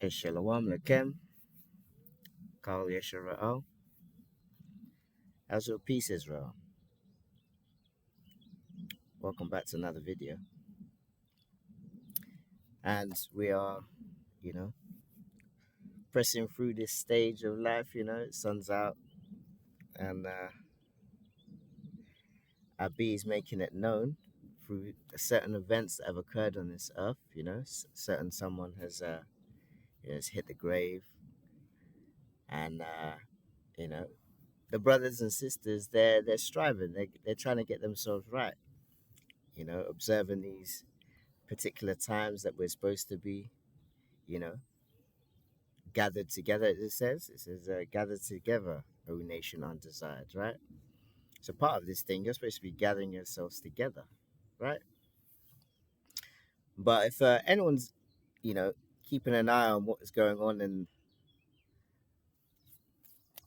Shalom Lakem, Kal Yisrael. How's your peace, Israel? Welcome back to another video. And we are, you know, pressing through this stage of life, sun's out, and our B is making it known through certain events that have occurred on this earth, certain someone has hit the grave, and, you know, the brothers and sisters, they're striving, they're trying to get themselves right, observing these particular times that we're supposed to be, you know, gathered together. It says gathered together, O nation undesired, right? So part of this thing, you're supposed to be gathering yourselves together, right? But if anyone's, keeping an eye on what is going on in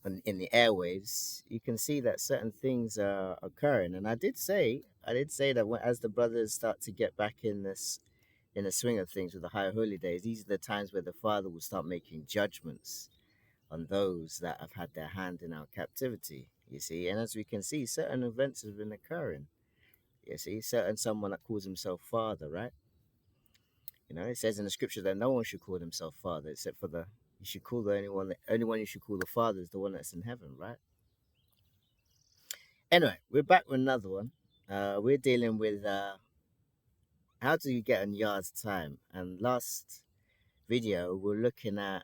the airwaves, you can see that certain things are occurring. And I did say that as the brothers start to get back in the swing of things with the higher holy days, these are the times where the Father will start making judgments on those that have had their hand in our captivity, you see. And as we can see, certain events have been occurring, you see, certain someone that calls himself Father, right? It says in the scripture that no one should call himself Father except for you should call the only one you should call the Father is the one that's in heaven, right? Anyway, we're back with another one. We're dealing with how do you get on Yah's time? And last video, we're looking at,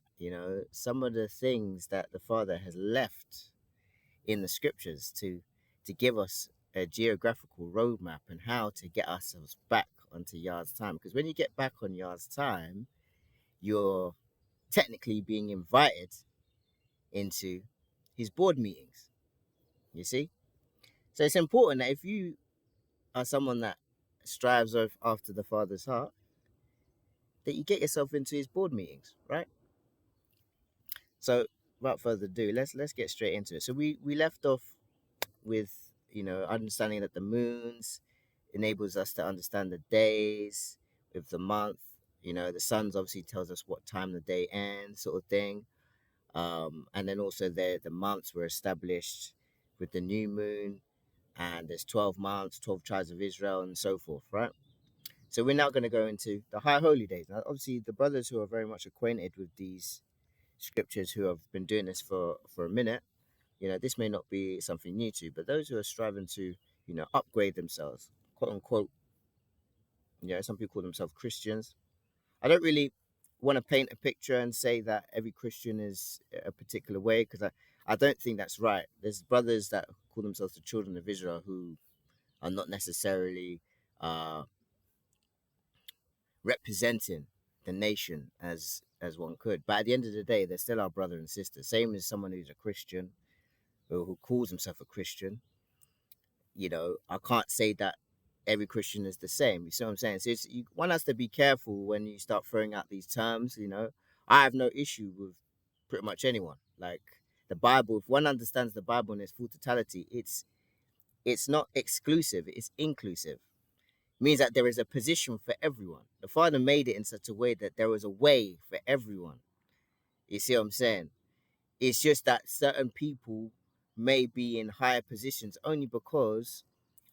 some of the things that the Father has left in the scriptures to give us a geographical roadmap and how to get ourselves back onto Yah's time. Because when you get back on Yah's time, you're technically being invited into his board meetings. You see? So it's important that if you are someone that strives after the Father's heart, that you get yourself into his board meetings, right? So without further ado, let's get straight into it. So we left off with understanding that the moons enables us to understand the days with the month. The suns obviously tells us what time the day ends, sort of thing. And then also the months were established with the new moon, and there's 12 months, 12 tribes of Israel, and so forth, right? So we're now going to go into the high holy days. Now, obviously, the brothers who are very much acquainted with these scriptures, who have been doing this for a minute, this may not be something new to, but those who are striving to, upgrade themselves, quote unquote, some people call themselves Christians. I don't really want to paint a picture and say that every Christian is a particular way, because I don't think that's right. There's brothers that call themselves the children of Israel who are not necessarily uh, representing the nation as one could. But at the end of the day, they're still our brother and sister. Same as someone who's a Christian or who calls himself a Christian. I can't say that every Christian is the same. You see what I'm saying? So one has to be careful when you start throwing out these terms. I have no issue with pretty much anyone. Like the Bible, if one understands the Bible in its full totality, it's not exclusive; it's inclusive. It means that there is a position for everyone. The Father made it in such a way that there was a way for everyone. You see what I'm saying? It's just that certain people may be in higher positions only because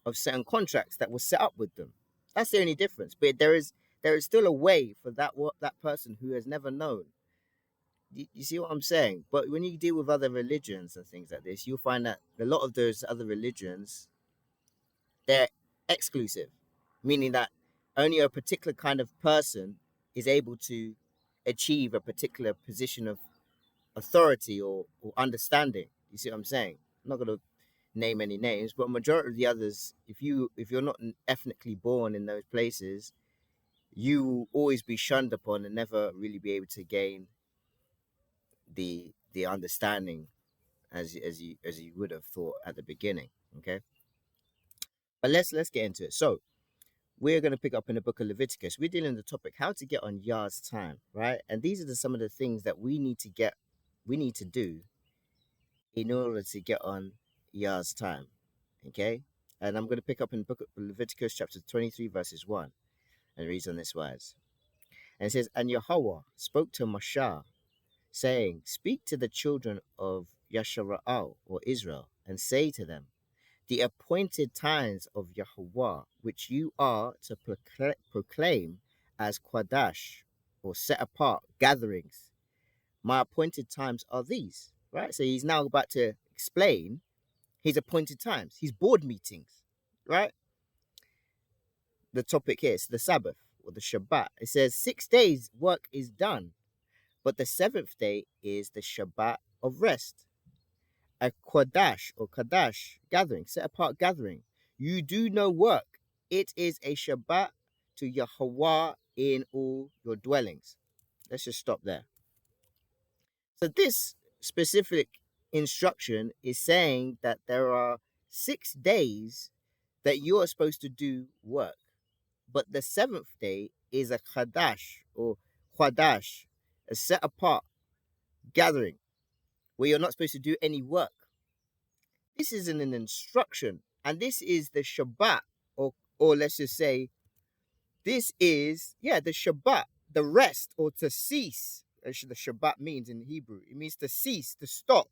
of certain contracts that were set up with them. That's the only difference. But there is still a way for that person who has never known. You see what I'm saying? But when you deal with other religions and things like this, you'll find that a lot of those other religions, they're exclusive, meaning that only a particular kind of person is able to achieve a particular position of authority or understanding. You see what I'm saying? I'm not going to name any names, but majority of the others, if you're not ethnically born in those places, you will always be shunned upon and never really be able to gain the understanding as you would have thought at the beginning. Okay, but let's get into it. So we're going to pick up in the book of Leviticus. We're dealing with the topic how to get on Yah's time, right? And these are some of the things that we need to do in order to get on Yah's time. Okay? And I'm going to pick up in the book of Leviticus chapter 23, verses 1. And it reads on this wise. And it says, and Yahweh spoke to Moshe, saying, speak to the children of Yashara'al, or Israel, and say to them, the appointed times of Yahweh, which you are to proclaim as Quadash, or set apart gatherings. My appointed times are these, right? So he's now about to explain his appointed times, his board meetings, right? The topic here is the Sabbath or the Shabbat. It says 6 days work is done, but the seventh day is the Shabbat of rest. A Quadash or Kadash gathering, set apart gathering. You do no work. It is a Shabbat to Yahweh in all your dwellings. Let's just stop there. So this specific instruction is saying that there are 6 days that you are supposed to do work, but the seventh day is a Kadash or Quadash, a set apart gathering where you're not supposed to do any work. This isn't an instruction, and this is the Shabbat, or let's just say, this is the Shabbat, the rest or to cease. As the Shabbat means in Hebrew, it means to cease, to stop.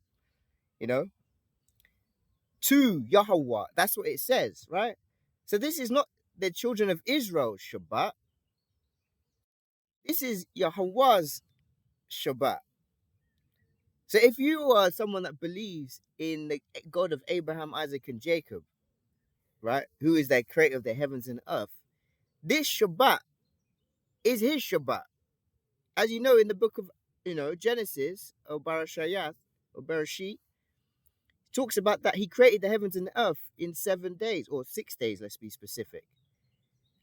To Yahweh. That's what it says, right? So this is not the children of Israel's Shabbat. This is Yahweh's Shabbat. So if you are someone that believes in the God of Abraham, Isaac, and Jacob, right, who is the creator of the heavens and earth, this Shabbat is his Shabbat. As you know, in the book of Genesis, or Barashayat, or Bereshit, talks about that he created the heavens and the earth in 7 days, or 6 days, let's be specific.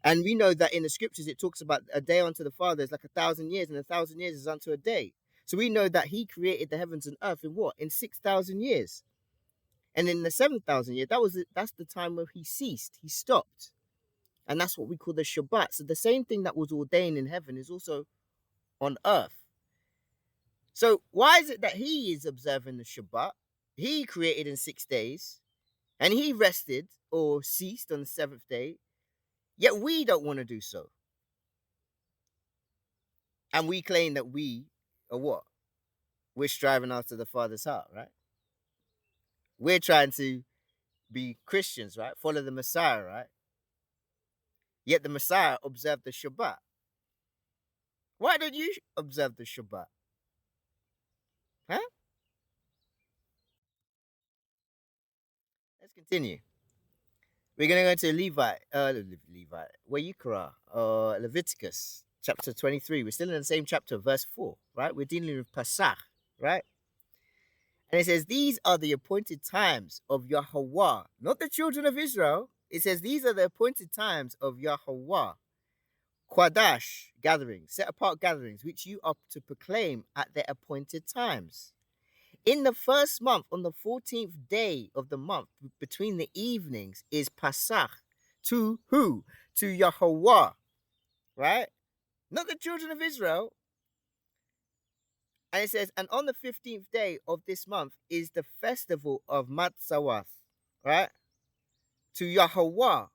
And we know that in the scriptures it talks about a day unto the Father is like 1,000 years, and 1,000 years is unto a day. So we know that he created the heavens and earth in what? In 6,000 years. And in the 7,000 years, that's the time where he ceased, he stopped. And that's what we call the Shabbat. So the same thing that was ordained in heaven is also on earth. So why is it that he is observing the Shabbat? He created in 6 days, and he rested or ceased on the seventh day, yet we don't want to do so. And we claim that we are what? We're striving after the Father's heart, right? We're trying to be Christians, right? Follow the Messiah, right? Yet the Messiah observed the Shabbat. Why don't you observe the Shabbat? Huh? Let's continue. We're going to go to Leviticus chapter 23. We're still in the same chapter, verse 4, right? We're dealing with Pesach, right? And it says, these are the appointed times of Yahweh, not the children of Israel. It says, these are the appointed times of Yahweh. Quadash gatherings, set apart gatherings, which you are to proclaim at their appointed times. In the first month, on the 14th day of the month, between the evenings, is Pesach. To who? To Yahweh, right? Not the children of Israel. And it says, and on the 15th day of this month is the festival of Matzawath, right? To Yahweh.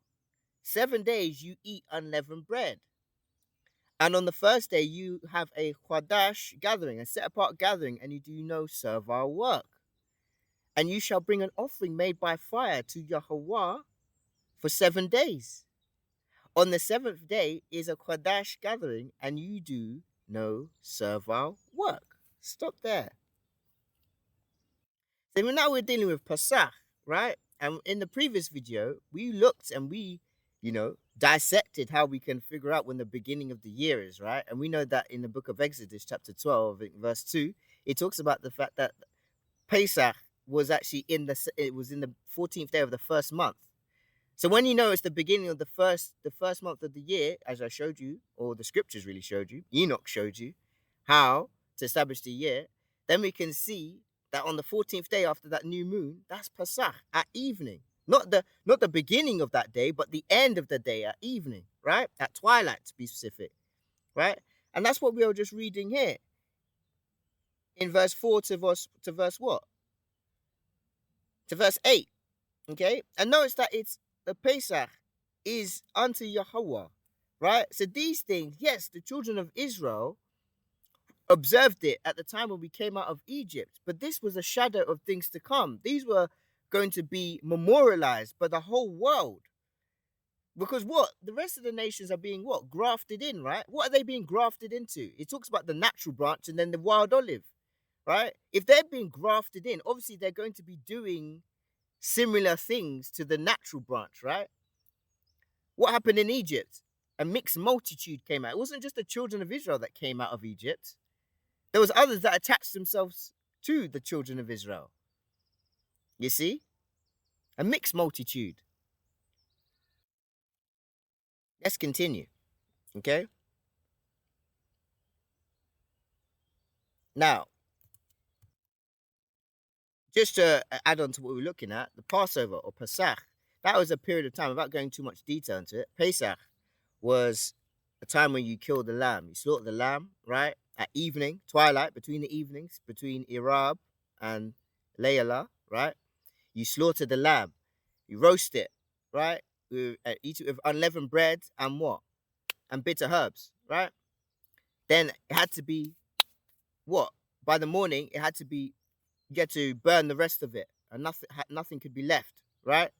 7 days you eat unleavened bread. And on the first day you have a Quadash gathering, a set apart gathering, and you do no servile work. And you shall bring an offering made by fire to Yahweh for 7 days. On the 7th day is a Quadash gathering, and you do no servile work. Stop there. So now we're dealing with Pesach, right? And in the previous video, we looked and we, dissected how we can figure out when the beginning of the year is, right? And we know that in the book of Exodus, chapter 12, verse 2, it talks about the fact that Pesach was actually in the 14th day of the first month. So when you know it's the beginning of the first month of the year, as I showed you, or the scriptures really showed you, Enoch showed you how to establish the year, then we can see that on the 14th day after that new moon, that's Pesach at evening. Not the beginning of that day, but the end of the day at evening, right? At twilight, to be specific, right? And that's what we are just reading here in verse 4 to verse what? To verse 8, okay? And notice that it's the Pesach is unto Yahweh, right? So these things, yes, the children of Israel observed it at the time when we came out of Egypt, but this was a shadow of things to come. These were going to be memorialized by the whole world. Because what? The rest of the nations are being what? Grafted in, right? What are they being grafted into? It talks about the natural branch and then the wild olive, right? If they're being grafted in, obviously they're going to be doing similar things to the natural branch, right? What happened in Egypt? A mixed multitude came out. It wasn't just the children of Israel that came out of Egypt. There was others that attached themselves to the children of Israel. You see? A mixed multitude. Let's continue. Okay? Now, just to add on to what we're looking at, the Passover or Pesach, that was a period of time, without going too much detail into it. Pesach was a time when you kill the lamb. You slaughter the lamb, right? At evening, twilight, between the evenings, between Irab and Layla, right? You slaughter the lamb. You roast it, right? Eat it with unleavened bread and what? And bitter herbs, right? Then it had to be what? By the morning, it had to be, you had to burn the rest of it, and nothing could be left, right?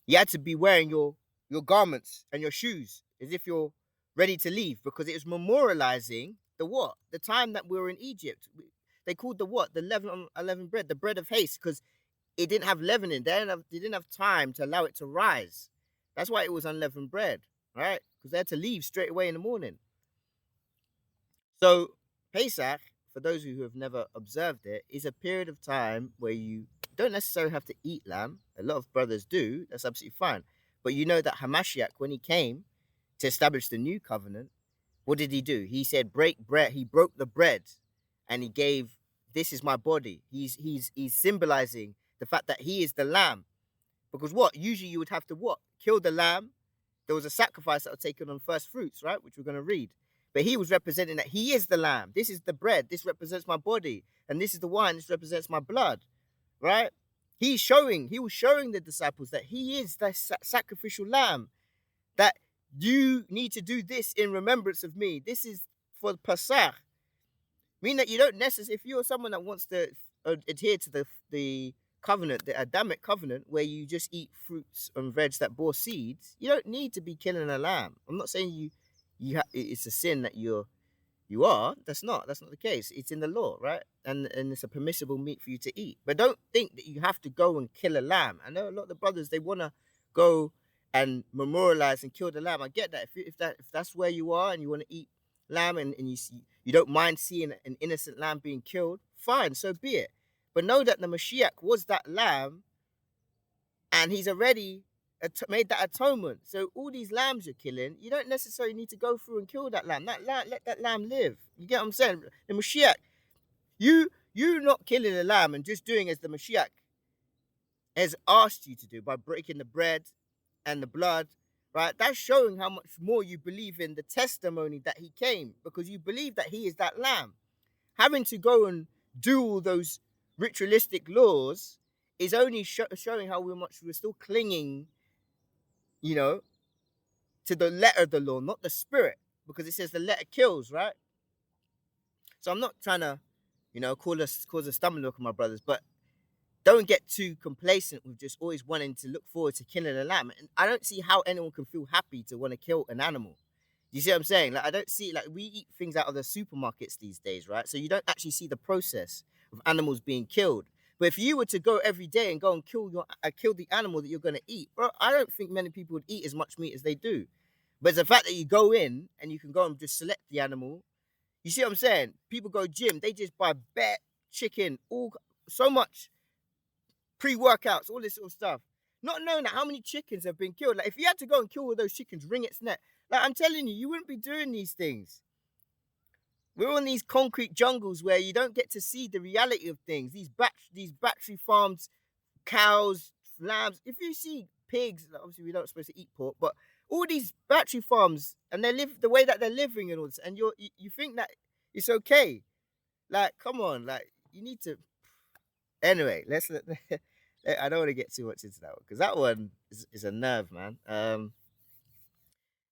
You had to be wearing your garments and your shoes as if you're ready to leave, because it was memorializing the what? The time that we were in Egypt. They called the what? The leavened bread, the bread of haste, because it didn't have leavening. They didn't have time to allow it to rise. That's why it was unleavened bread, right? Because they had to leave straight away in the morning. So Pesach, for those who have never observed it, is a period of time where you don't necessarily have to eat lamb. A lot of brothers do. That's absolutely fine. But you know that Hamashiach, when he came to establish the new covenant, what did he do? He said, break bread. He broke the bread and he gave, this is my body. He's symbolizing the fact that he is the lamb. Because what? Usually you would have to what? Kill the lamb. There was a sacrifice that was taken on first fruits, right? Which we're going to read. But he was representing that he is the lamb. This is the bread. This represents my body. And this is the wine. This represents my blood, right? He was showing the disciples that he is the sacrificial lamb, that you need to do this in remembrance of me. This is for Pesach. Meaning that you don't necessarily, if you're someone that wants to adhere to the covenant, the Adamic covenant, where you just eat fruits and veg that bore seeds, you don't need to be killing a lamb. I'm not saying it's a sin that you are. That's not the case. It's in the law, right? And it's a permissible meat for you to eat. But don't think that you have to go and kill a lamb. I know a lot of the brothers, they want to go and memorialize and kill the lamb. I get that. If that's where you are and you want to eat lamb, and you don't mind seeing an innocent lamb being killed, fine, so be it. But know that the Mashiach was that lamb, and he's already made that atonement. So all these lambs you're killing, you don't necessarily need to go through and kill that lamb. Let that lamb live. You get what I'm saying? The Mashiach, you not killing the lamb and just doing as the Mashiach has asked you to do by breaking the bread and the blood, right? That's showing how much more you believe in the testimony that he came, because you believe that he is that lamb. Having to go and do all those ritualistic laws is only showing how much we're still clinging, you know, to the letter of the law, not the spirit, because it says the letter kills, right? So I'm not trying to, cause a stumbling block, my brothers, but don't get too complacent with just always wanting to look forward to killing a lamb. And I don't see how anyone can feel happy to want to kill an animal. You see what I'm saying? Like, I don't see, like, we eat things out of the supermarkets these days, right? So you don't actually see the process of animals being killed. But if you were to go every day and go and kill the animal that you're going to eat, bro, I don't think many people would eat as much meat as they do. But it's the fact that you go in and you can go and just select the animal. You see what I'm saying? People go gym, they just buy bet, chicken, so much pre-workouts, all this sort of stuff. Not knowing that how many chickens have been killed. Like, if you had to go and kill all those chickens, wring its neck, like, I'm telling you, you wouldn't be doing these things. We're on these concrete jungles where you don't get to see the reality of things. These battery farms, cows, lambs. If you see pigs, obviously we're not supposed to eat pork, but all these battery farms, and they live the way that they're living and all this, and you think that it's okay. Like, come on, like, you need to. Anyway, I don't want to get too much into that one, because that one is a nerve, man.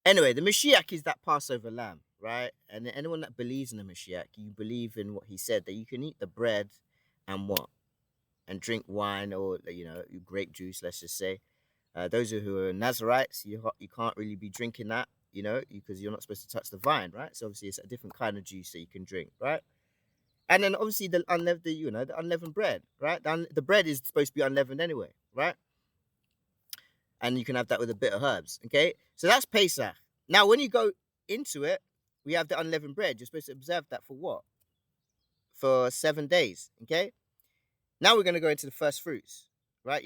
Anyway, the Mashiach is that Passover lamb, right? And anyone that believes in the Mashiach, you believe in what he said, that you can eat the bread and what? And drink wine, or, grape juice, let's just say. Those who are Nazarites, you can't really be drinking that, because you're not supposed to touch the vine, right? So obviously it's a different kind of juice that you can drink, right? And then obviously the unleavened bread, right? The bread is supposed to be unleavened anyway, right? And you can have that with a bit of herbs, okay? So that's Pesach. Now, when you go into it, we have the unleavened bread. You're supposed to observe that for what? For 7 days, okay? Now we're going to go into the first fruits, right?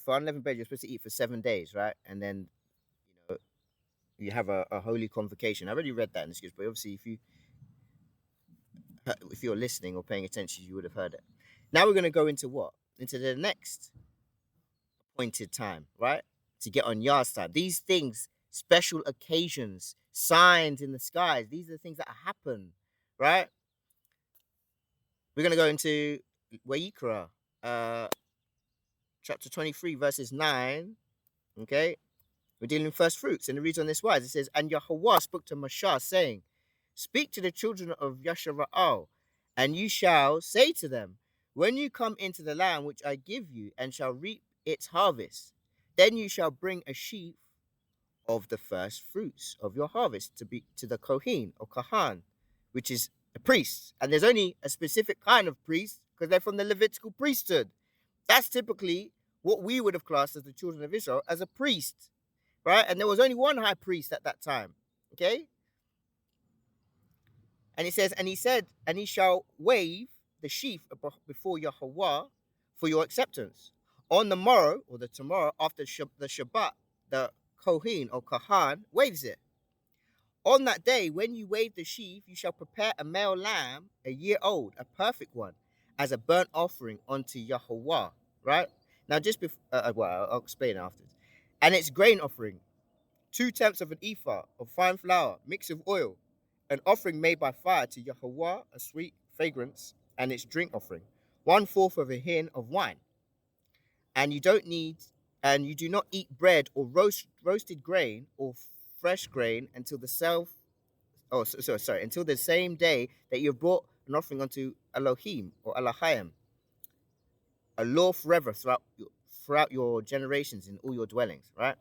For unleavened bread, you're supposed to eat for 7 days, right? And then, you have a holy convocation. I already read that in the scripture, but obviously, if you're listening or paying attention, you would have heard it. Now we're going to go into what? Into the next appointed time, right? To get on Yah's time. These things, special occasions, signs in the skies, these are the things that happen, right? We're going to go into Wayikra, chapter 23, verses 9, okay? We're dealing with first fruits, and it reads on this wise. It says, "And Yahweh spoke to Moshe, saying, Speak to the children of Yashara'al, and you shall say to them, When you come into the land which I give you, and shall reap its harvest, then you shall bring a sheaf of the first fruits of your harvest to the Kohen or Kahan, which is a priest. And there's only a specific kind of priest because they're from the Levitical priesthood. That's typically what we would have classed as the children of Israel as a priest, right? And there was only one high priest at that time, okay? And it says, and he said, and he shall wave the sheaf before Yahweh for your acceptance. On the morrow, or the tomorrow, after the Shabbat, the Kohen or Kahan waves it. On that day, when you wave the sheaf, you shall prepare a male lamb, a year old, a perfect one, as a burnt offering unto Yahweh, right? Now, just before, I'll explain afterwards. And its grain offering, 2/10 of an ephah of fine flour, mixed with oil, an offering made by fire to Yahweh, a sweet fragrance, and its drink offering, 1/4 of a hin of wine. And you do not eat bread or roasted grain or fresh grain until the same day that you have brought an offering unto Elohim or Elohim, a law forever throughout your generations in all your dwellings, right?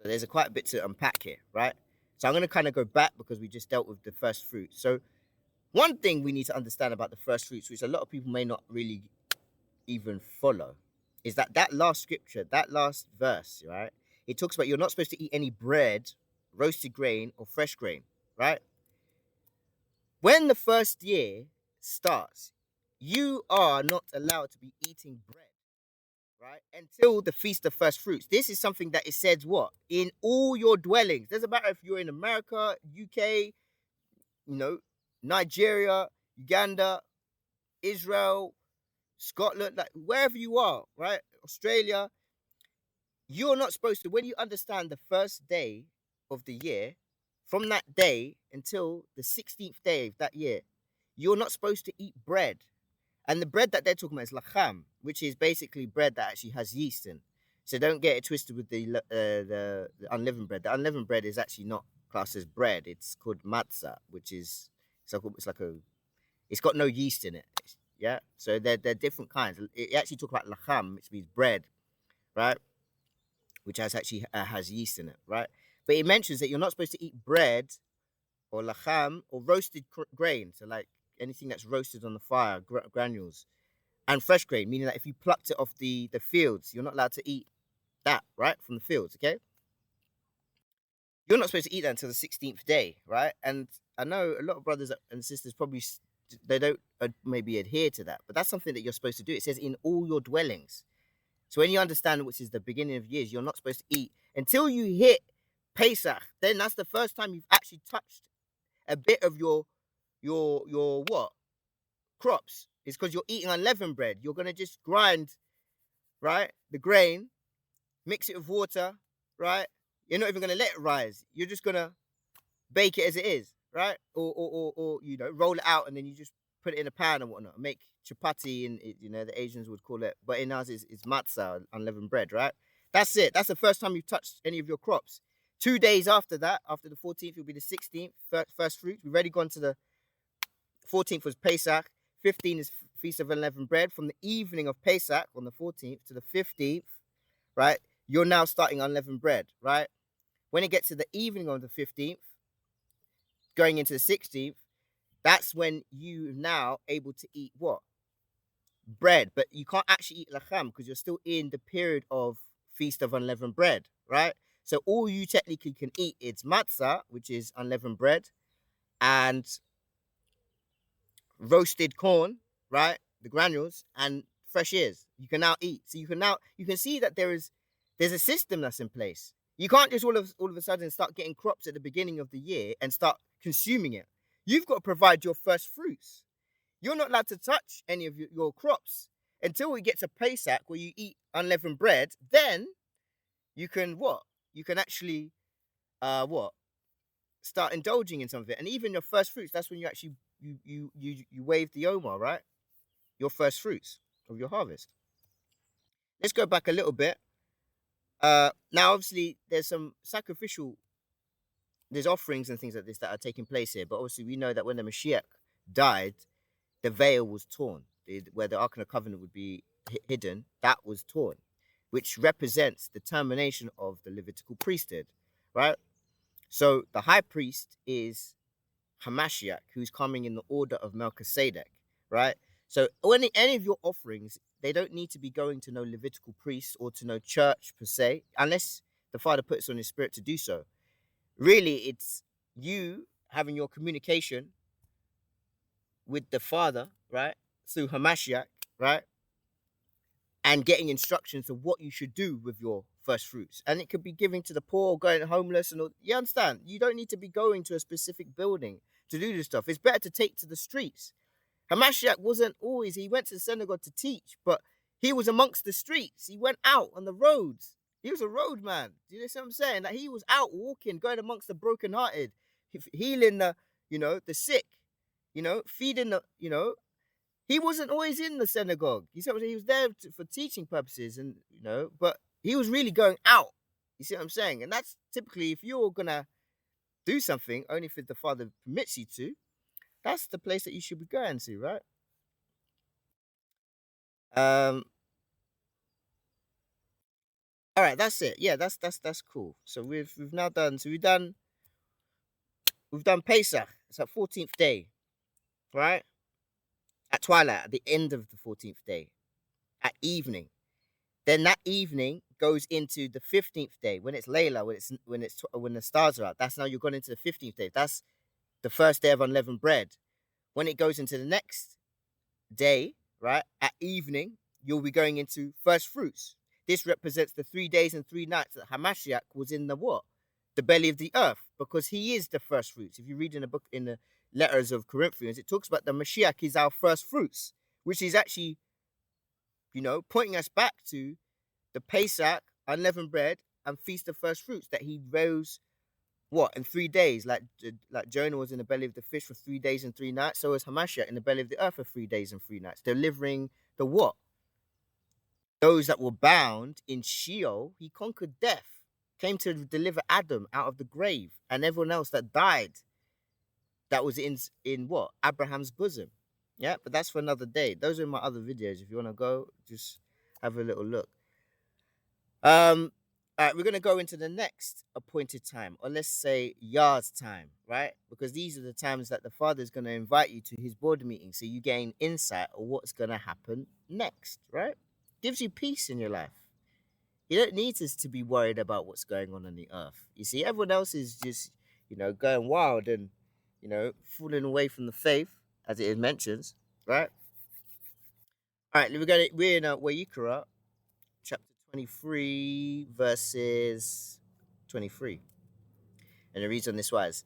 So there's quite a bit to unpack here, right? So I'm going to kind of go back because we just dealt with the first fruit. So one thing we need to understand about the first fruits, which a lot of people may not really even follow, is that last scripture, that last verse, right? It talks about you're not supposed to eat any bread, roasted grain, or fresh grain, right? When the first year starts, you are not allowed to be eating bread, right? Until the feast of first fruits. This is something that it says what? In all your dwellings. Doesn't matter if you're in America, UK, Nigeria, Uganda, Israel, Scotland, like wherever you are, right? Australia, you're not supposed to, when you understand the first day of the year, from that day until the 16th day of that year, you're not supposed to eat bread. And the bread that they're talking about is lacham, which is basically bread that actually has yeast in. So don't get it twisted with the unleavened bread. The unleavened bread is actually not classed as bread. It's called matzah, which is it's got no yeast in it. Yeah, so they're different kinds. It actually talk about lacham, which means bread, right? Which has yeast in it, right? But it mentions that you're not supposed to eat bread or lacham or roasted grain. So like anything that's roasted on the fire, granules, and fresh grain, meaning that if you plucked it off the fields, you're not allowed to eat that, right, from the fields, okay? You're not supposed to eat that until the 16th day, right? And I know a lot of brothers and sisters probably, they don't maybe adhere to that, but that's something that you're supposed to do. It says in all your dwellings. So when you understand, which is the beginning of years, you're not supposed to eat until you hit Pesach. Then that's the first time you've actually touched a bit of your what? Crops. It's because you're eating unleavened bread. You're going to just grind, right, the grain, mix it with water, right? You're not even going to let it rise. You're just going to bake it as it is, right? Or roll it out and then you just put it in a pan and whatnot. Make chapati, and the Asians would call it, but in ours it's matzah, unleavened bread, right? That's it. That's the first time you've touched any of your crops. 2 days after that, after the 14th, will be the 16th, first fruit. We've already gone to the 14th was Pesach. 15th is Feast of Unleavened Bread. From the evening of Pesach on the 14th to the 15th, right, you're now starting unleavened bread, right? When it gets to the evening of the 15th, going into the 16th, that's when you now able to eat what? Bread. But you can't actually eat lacham because you're still in the period of Feast of Unleavened Bread, right? So all you technically can eat is matzah, which is unleavened bread, and roasted corn, right? The granules and fresh ears. You can now eat. So you can see that there's a system that's in place. You can't just all of a sudden start getting crops at the beginning of the year and start consuming it. You've got to provide your first fruits. You're not allowed to touch any of your crops until we get to Pesach where you eat unleavened bread. Then you can what? You can actually what? Start indulging in some of it. And even your first fruits, that's when you actually you wave the Omar, right? Your first fruits of your harvest. Let's go back a little bit. Now obviously there's some there's offerings and things like this that are taking place here, but obviously we know that when the Mashiach died, the veil was torn, where the Ark of the Covenant would be hidden, that was torn, which represents the termination of the Levitical priesthood, right? So the high priest is Hamashiach, who's coming in the order of Melchizedek, right? So when any of your offerings, they don't need to be going to no Levitical priest or to no church per se, unless the Father puts on his spirit to do so. Really, it's you having your communication with the Father, right, through Hamashiach, right, and getting instructions of what you should do with your first fruits. And it could be giving to the poor, going homeless, and all. You understand? You don't need to be going to a specific building to do this stuff. It's better to take to the streets. Hamashiach wasn't always, he went to the synagogue to teach, but he was amongst the streets. He went out on the roads. He was a road man. Do you know what I'm saying? That he was out walking, going amongst the brokenhearted, healing the, the sick, feeding the, he wasn't always in the synagogue. He was there for teaching purposes, and but he was really going out. You see what I'm saying? And that's typically, if you're gonna do something, only if the Father permits you to, that's the place that you should be going to, right? All right, that's it. Yeah, that's cool. So we've now done. So we've done Pesach. It's at 14th day, right? At twilight, at the end of the 14th day, at evening. Then that evening goes into the 15th day when it's Layla, when the stars are out. That's now you're going into the 15th day. That's the first day of unleavened bread. When it goes into the next day, right, at evening, you'll be going into first fruits. This represents the 3 days and 3 nights that Hamashiach was in the what? The belly of the earth, because he is the first fruits. If you read in the book, in the letters of Corinthians, it talks about the Mashiach is our first fruits, which is actually, pointing us back to the Pesach, unleavened bread, and Feast of First Fruits, that he rose, in 3 days, like Jonah was in the belly of the fish for 3 days and 3 nights, so was Hamashiach in the belly of the earth for 3 days and 3 nights, delivering the what? Those that were bound in Sheol. He conquered death, came to deliver Adam out of the grave, and everyone else that died, that was in what? Abraham's bosom. Yeah, but that's for another day. Those are my other videos. If you want to go, just have a little look. All right, we're going to go into the next appointed time, or let's say Yah's time, right? Because these are the times that the Father is going to invite you to his board meeting, so you gain insight of what's going to happen next, right? Gives you peace in your life. You don't need to be worried about what's going on the earth. You see, everyone else is just, going wild and, falling away from the faith, as it mentions, right? All right, we're in Wayikra, chapter 23, verses 23. And it reads on this wise.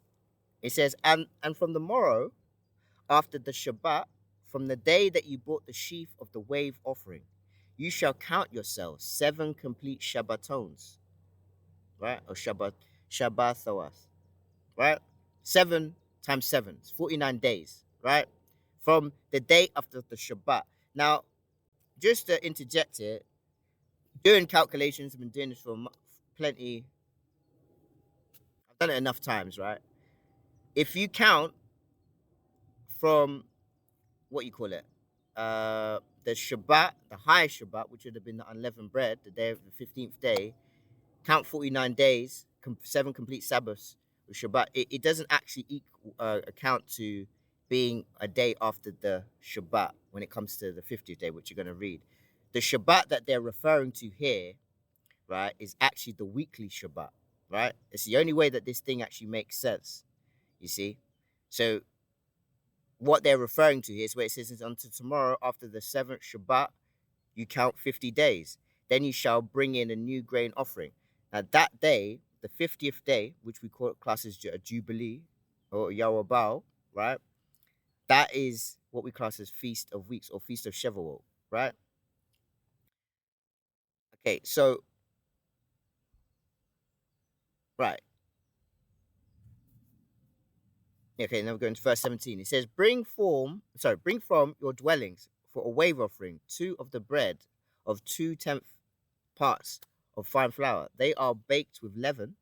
It says, and from the morrow, after the Shabbat, from the day that you brought the sheaf of the wave offering, you shall count yourselves 7 complete Shabbatons, right? Or Shabbathoas, right? 7 times 7, 49 days, right? From the day after the Shabbat. Now, just to interject here, doing calculations, I've been doing this for plenty I've done it enough times, right? If you count from what you call it, the Shabbat, the high Shabbat, which would have been the unleavened bread, the day of the 15th day, count 49 days, 7 complete Sabbaths with Shabbat. It doesn't actually account to being a day after the Shabbat when it comes to the 50th day, which you're going to read. The Shabbat that they're referring to here, right, is actually the weekly Shabbat, right? It's the only way that this thing actually makes sense, you see? So what they're referring to here is where it says, until tomorrow after the 7th Shabbat, you count 50 days. Then you shall bring in a new grain offering. Now that day, the 50th day, which we call class as a Jubilee or Yarobal, right? That is what we class as Feast of Weeks or Feast of Shavuot, right? Okay, so, right. Okay, now we're going to verse 17. It says, bring from your dwellings for a wave offering 2 of the bread of 2/10 parts of fine flour. They are baked with leaven,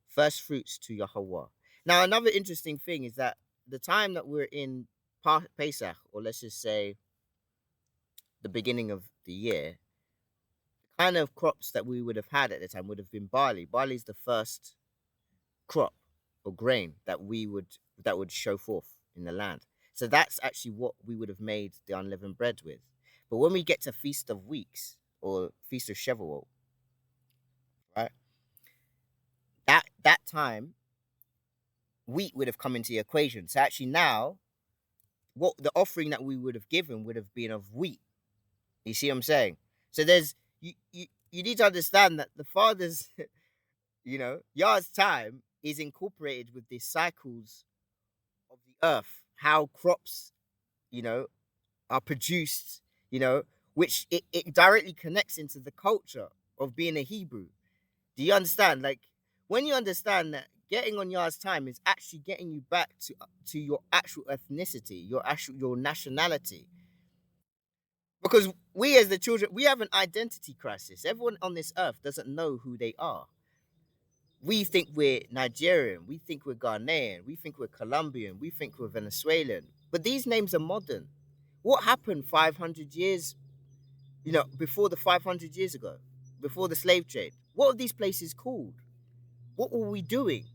first fruits to Yahweh. Now, another interesting thing is that the time that we're in Pesach, or let's just say the beginning of the year, the kind of crops that we would have had at the time would have been barley. Barley is the first crop or grain that would show forth in the land. So that's actually what we would have made the unleavened bread with. But when we get to Feast of Weeks or Feast of Shavuot, right? That time, wheat would have come into the equation. So actually now, what the offering that we would have given would have been of wheat. You see what I'm saying? So there's you need to understand that the Father's Yah's time is incorporated with the cycles of the earth, how crops, you know, are produced, which it directly connects into the culture of being a Hebrew. Do you understand? Like, when you understand that getting on Yah's time is actually getting you back to your actual ethnicity, your nationality. Because we as the children, we have an identity crisis. Everyone on this earth doesn't know who they are. We think we're Nigerian, we think we're Ghanaian, we think we're Colombian, we think we're Venezuelan. But these names are modern. What happened 500 years, before the 500 years ago, before the slave trade? What are these places called? What were we doing?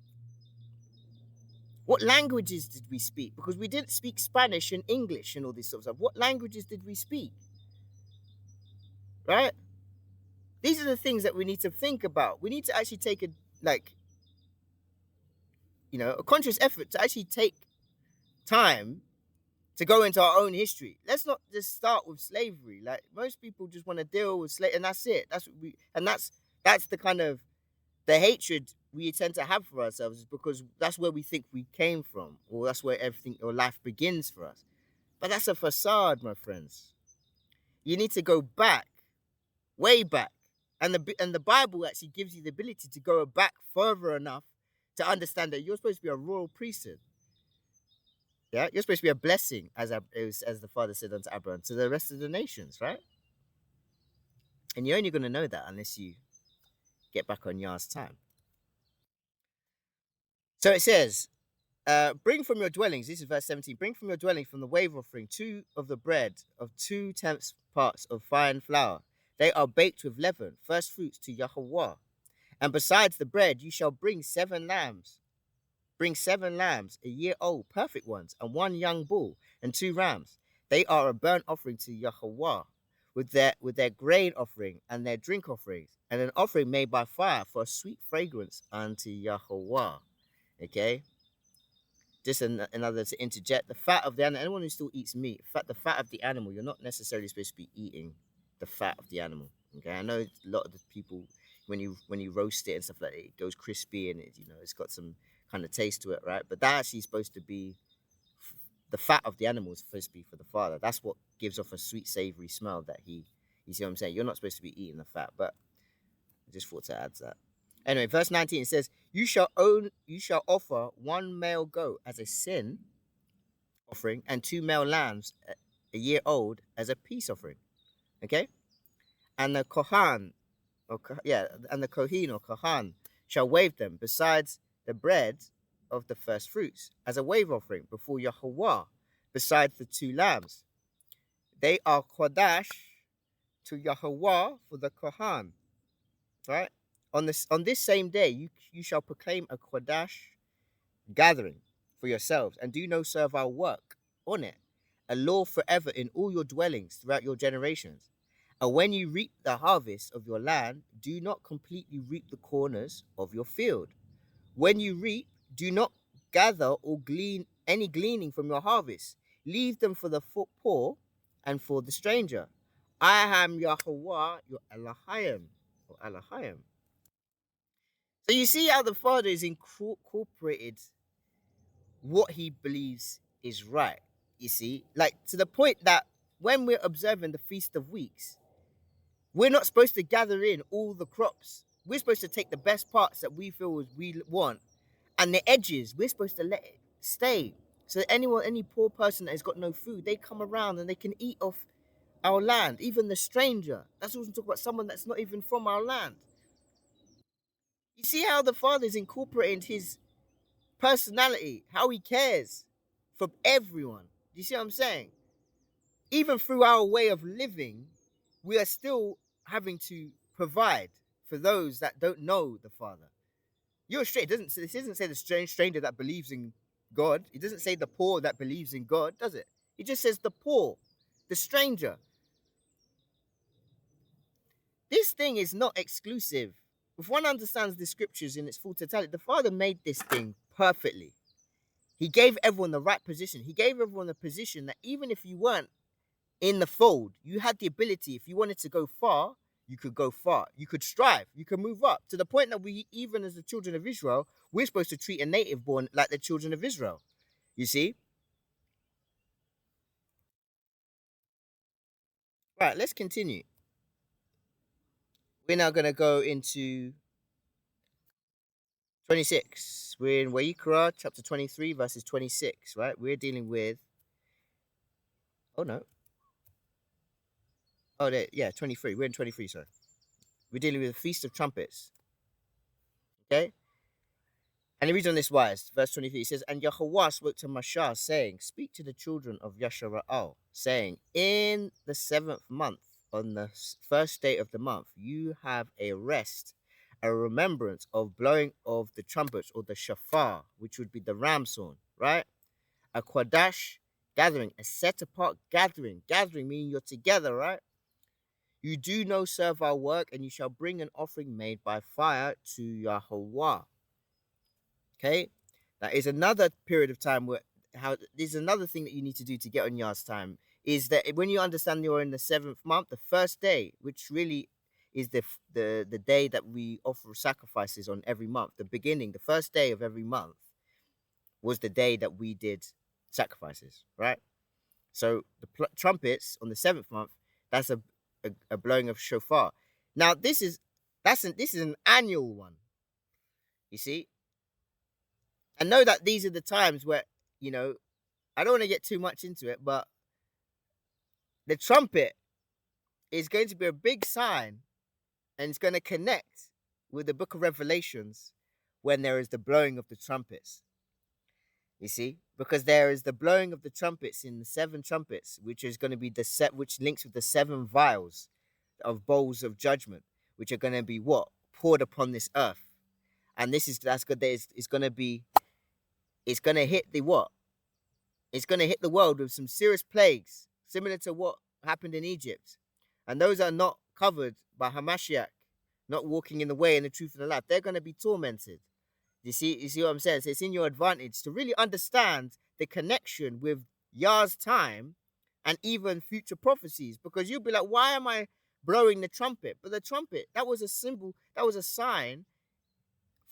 What languages did we speak? Because we didn't speak Spanish and English and all this sort of stuff. What languages did we speak? Right? These are the things that we need to think about. We need to actually take a conscious effort to actually take time to go into our own history. Let's not just start with slavery. Like, most people just want to deal with slavery, and that's it. That's the kind of the hatred we tend to have for ourselves, is because that's where we think we came from, or that's where everything or life begins for us. But that's a facade, my friends. You need to go back, way back, and the Bible actually gives you the ability to go back further enough to understand that you're supposed to be a royal priesthood. Yeah, you're supposed to be a blessing, as the Father said unto Abraham, to the rest of the nations, right? And you're only going to know that unless you get back on Yah's time. So it says, bring from your dwellings, this is verse 17, bring from your dwellings from the wave offering 2 of the bread of 2/10 parts of fine flour. They are baked with leaven, first fruits to Yahweh. And besides the bread, you shall bring 7 lambs. Bring 7 lambs, a year old, perfect ones, and 1 young bull, and 2 rams. They are a burnt offering to Yahweh, with their grain offering and their drink offerings, and an offering made by fire for a sweet fragrance unto Yahweh. Okay? Just another to interject. The fat of the animal, anyone who still eats meat, the fat of the animal, you're not necessarily supposed to be eating the fat of the animal. Okay? I know a lot of the people, when you roast it and stuff like that, it goes crispy and it's got some kind of taste to it, right? But that actually is supposed to be, the fat of the animal is supposed to be for the Father. That's what gives off a sweet, savory smell that you see what I'm saying? You're not supposed to be eating the fat, but I just thought to add that. Anyway, verse 19, it says, you shall offer 1 male goat as a sin offering, and 2 male lambs a year old as a peace offering. Okay? And the Kohen, and the Kohen or Kohan shall wave them. Besides the bread of the first fruits as a wave offering before Yahweh, besides the two lambs. They are Kodash to Yahweh for the Kohan, right? On this same day, you shall proclaim a Kodash gathering for yourselves, and do no servile work on it, a law forever in all your dwellings throughout your generations. And when you reap the harvest of your land, do not completely reap the corners of your field. When you reap, do not gather or glean any gleaning from your harvest. Leave them for the poor and for the stranger. I am Yahweh, your Elohim, or Elohim. So you see how the Father is incorporated what he believes is right. You see, like to the point that when we're observing the Feast of Weeks, we're not supposed to gather in all the crops. We're supposed to take the best parts that we feel we want, and the edges we're supposed to let it stay. So that any poor person that has got no food, they come around and they can eat off our land. Even the stranger. That's what we're talking about. Someone that's not even from our land. You see how the Father is incorporating his personality, how he cares for everyone. Do you see what I'm saying? Even through our way of living, we are still having to provide for those that don't know the Father. You're straight. This doesn't say the stranger that believes in God. It doesn't say the poor that believes in God, does it? It just says the poor, the stranger. This thing is not exclusive. If one understands the scriptures in its full totality, the Father made this thing perfectly. He gave everyone the right position. He gave everyone a position that even if you weren't in the fold, you had the ability, if you wanted to go far, you could go far. You could strive. You could move up to the point that we, even as the children of Israel, we're supposed to treat a native born like the children of Israel. You see? Right, let's continue. We're now going to go into 26. We're in Wayikra, chapter 23, verses 26, right? We're dealing with... Oh, no. Oh, yeah, 23. We're in 23, sorry. We're dealing with the Feast of Trumpets. Okay? And he reads on this wise, verse 23, it says, And Yahweh spoke to Mashah, saying, Speak to the children of Yashara'al, saying, In the 7th month, on the first day of the month, you have a rest, a remembrance of blowing of the trumpets, or the shofar, which would be the ram's horn, right? A Quadash gathering, a set-apart gathering meaning you're together, right? You do no servile work, and you shall bring an offering made by fire to Yahweh. Okay, that is another period of time where this is another thing that you need to do to get on Yah's time, is that when you understand you're in the 7th month, the first day, which really is the day that we offer sacrifices on every month, the beginning, the first day of every month was the day that we did sacrifices, right? So the trumpets on the 7th month, that's a blowing of shofar. Now this is an annual one, you see. I know that these are the times where, I don't want to get too much into it, but the trumpet is going to be a big sign, and it's going to connect with the book of Revelations when there is the blowing of the trumpets. You see, because there is the blowing of the trumpets in the 7 trumpets, which is going to be which links with the 7 vials of bowls of judgment, which are going to be poured upon this earth. And that's good. It's going to be... It's going to hit It's going to hit the world with some serious plagues, similar to what happened in Egypt. And those are not covered by Hamashiach, not walking in the way and the truth and the life. They're going to be tormented. You see what I'm saying? So it's in your advantage to really understand the connection with Yah's time and even future prophecies, because you'll be like, why am I blowing the trumpet? But the trumpet, that was a symbol, that was a sign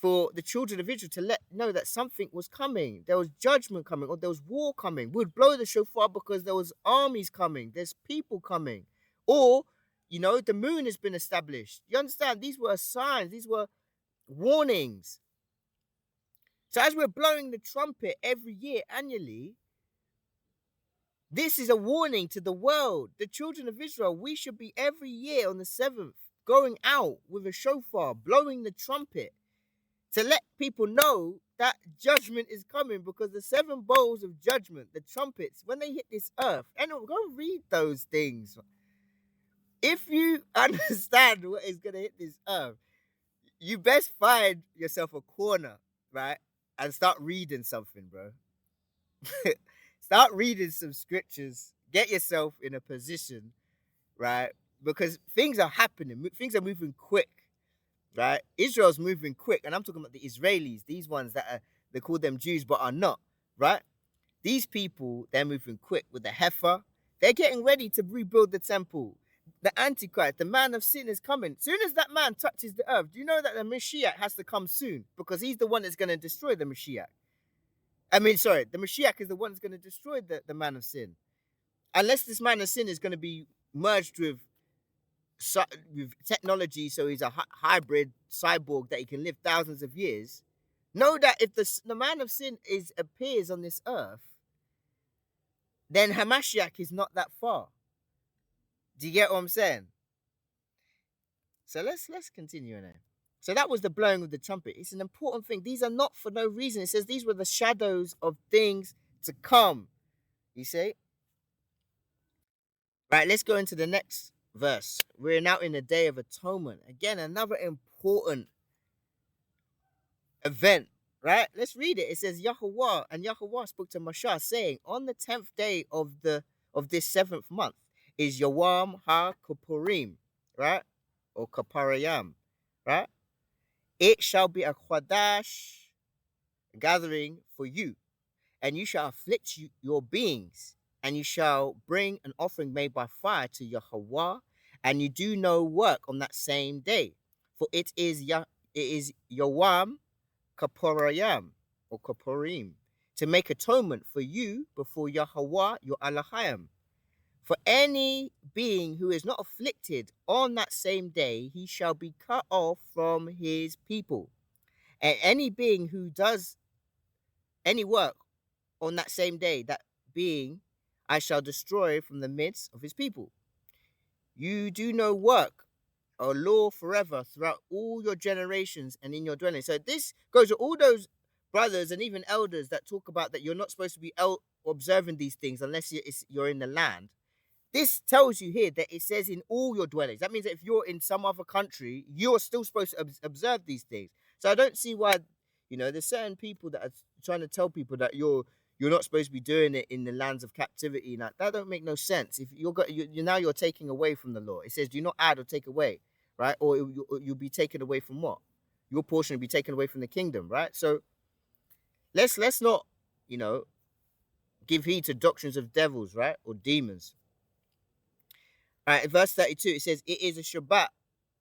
for the children of Israel to let know that something was coming. There was judgment coming, or there was war coming. We'd blow the shofar because there was armies coming. There's people coming. Or, the moon has been established. You understand? These were signs. These were warnings. So as we're blowing the trumpet every year, annually, this is a warning to the world. The children of Israel, we should be every year on the 7th going out with a shofar, blowing the trumpet. to let people know that judgment is coming, because the seven bowls of judgment, the trumpets, when they hit this earth, and go read those things. If you understand what is going to hit this earth, you best find yourself a corner, right? And start reading something, bro. Start reading some scriptures. Get yourself in a position, right? Because things are happening. Things are moving quick, right? Israel's moving quick. And I'm talking about the Israelis, these ones that are, they call them Jews, but are not, right? These people, they're moving quick with the heifer. They're getting ready to rebuild the temple. The Antichrist, the man of sin, is coming. Soon as that man touches the earth, do you know that the Mashiach has to come soon? Because he's the one that's going to destroy the Mashiach. The Mashiach is the one that's going to destroy the man of sin. Unless this man of sin is going to be merged with technology, so he's a hybrid cyborg that he can live thousands of years. Know that if the man of sin appears on this earth, then Hamashiach is not that far. Do you get what I'm saying? So let's continue now. So that was the blowing of the trumpet. It's an important thing. These are not for no reason. It says these were the shadows of things to come. You see? Right, let's go into the next verse. We're now in the Day of Atonement. Again, another important event, right? Let's read it. It says Yahweh, and Yahweh spoke to Moshe, saying, on the 10th day of this 7th month is Yawam HaKippurim, right? Or Kaparayam, right? It shall be a Chodesh gathering for you, and you shall afflict your beings, and you shall bring an offering made by fire to Yahweh, and you do no work on that same day, for it is Yawam Kaparayam or Kapurim, to make atonement for you before Yahweh your Elohim. For any being who is not afflicted on that same day, he shall be cut off from his people. And any being who does any work on that same day, that being I shall destroy from the midst of his people. You do no work or law forever throughout all your generations and in your dwelling. So this goes to all those brothers and even elders that talk about that you're not supposed to be observing these things unless you're in the land. This tells you here that it says in all your dwellings. That means that if you're in some other country, you're still supposed to observe these things. So I don't see why, there's certain people that are trying to tell people that you're not supposed to be doing it in the lands of captivity. Now, that don't make no sense. If you're taking away from the law. It says, do not add or take away, right? Or you'll be taken away from what? Your portion will be taken away from the kingdom, right? So let's not, give heed to doctrines of devils, right? Or demons. All right, verse 32, it says, it is a Shabbat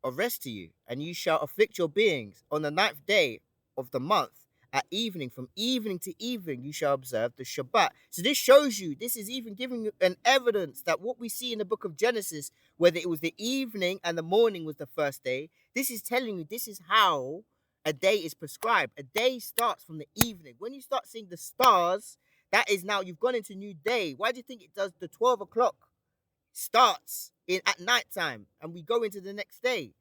of rest to you, and you shall afflict your beings on the 9th day of the month at evening. From evening to evening, you shall observe the Shabbat. So this shows you, this is even giving you an evidence that what we see in the book of Genesis, whether it was the evening and the morning was the first day, this is telling you this is how a day is prescribed. A day starts from the evening. When you start seeing the stars, that is now, you've gone into a new day. Why do you think it does the 12 o'clock? Starts at night time and we go into the next day,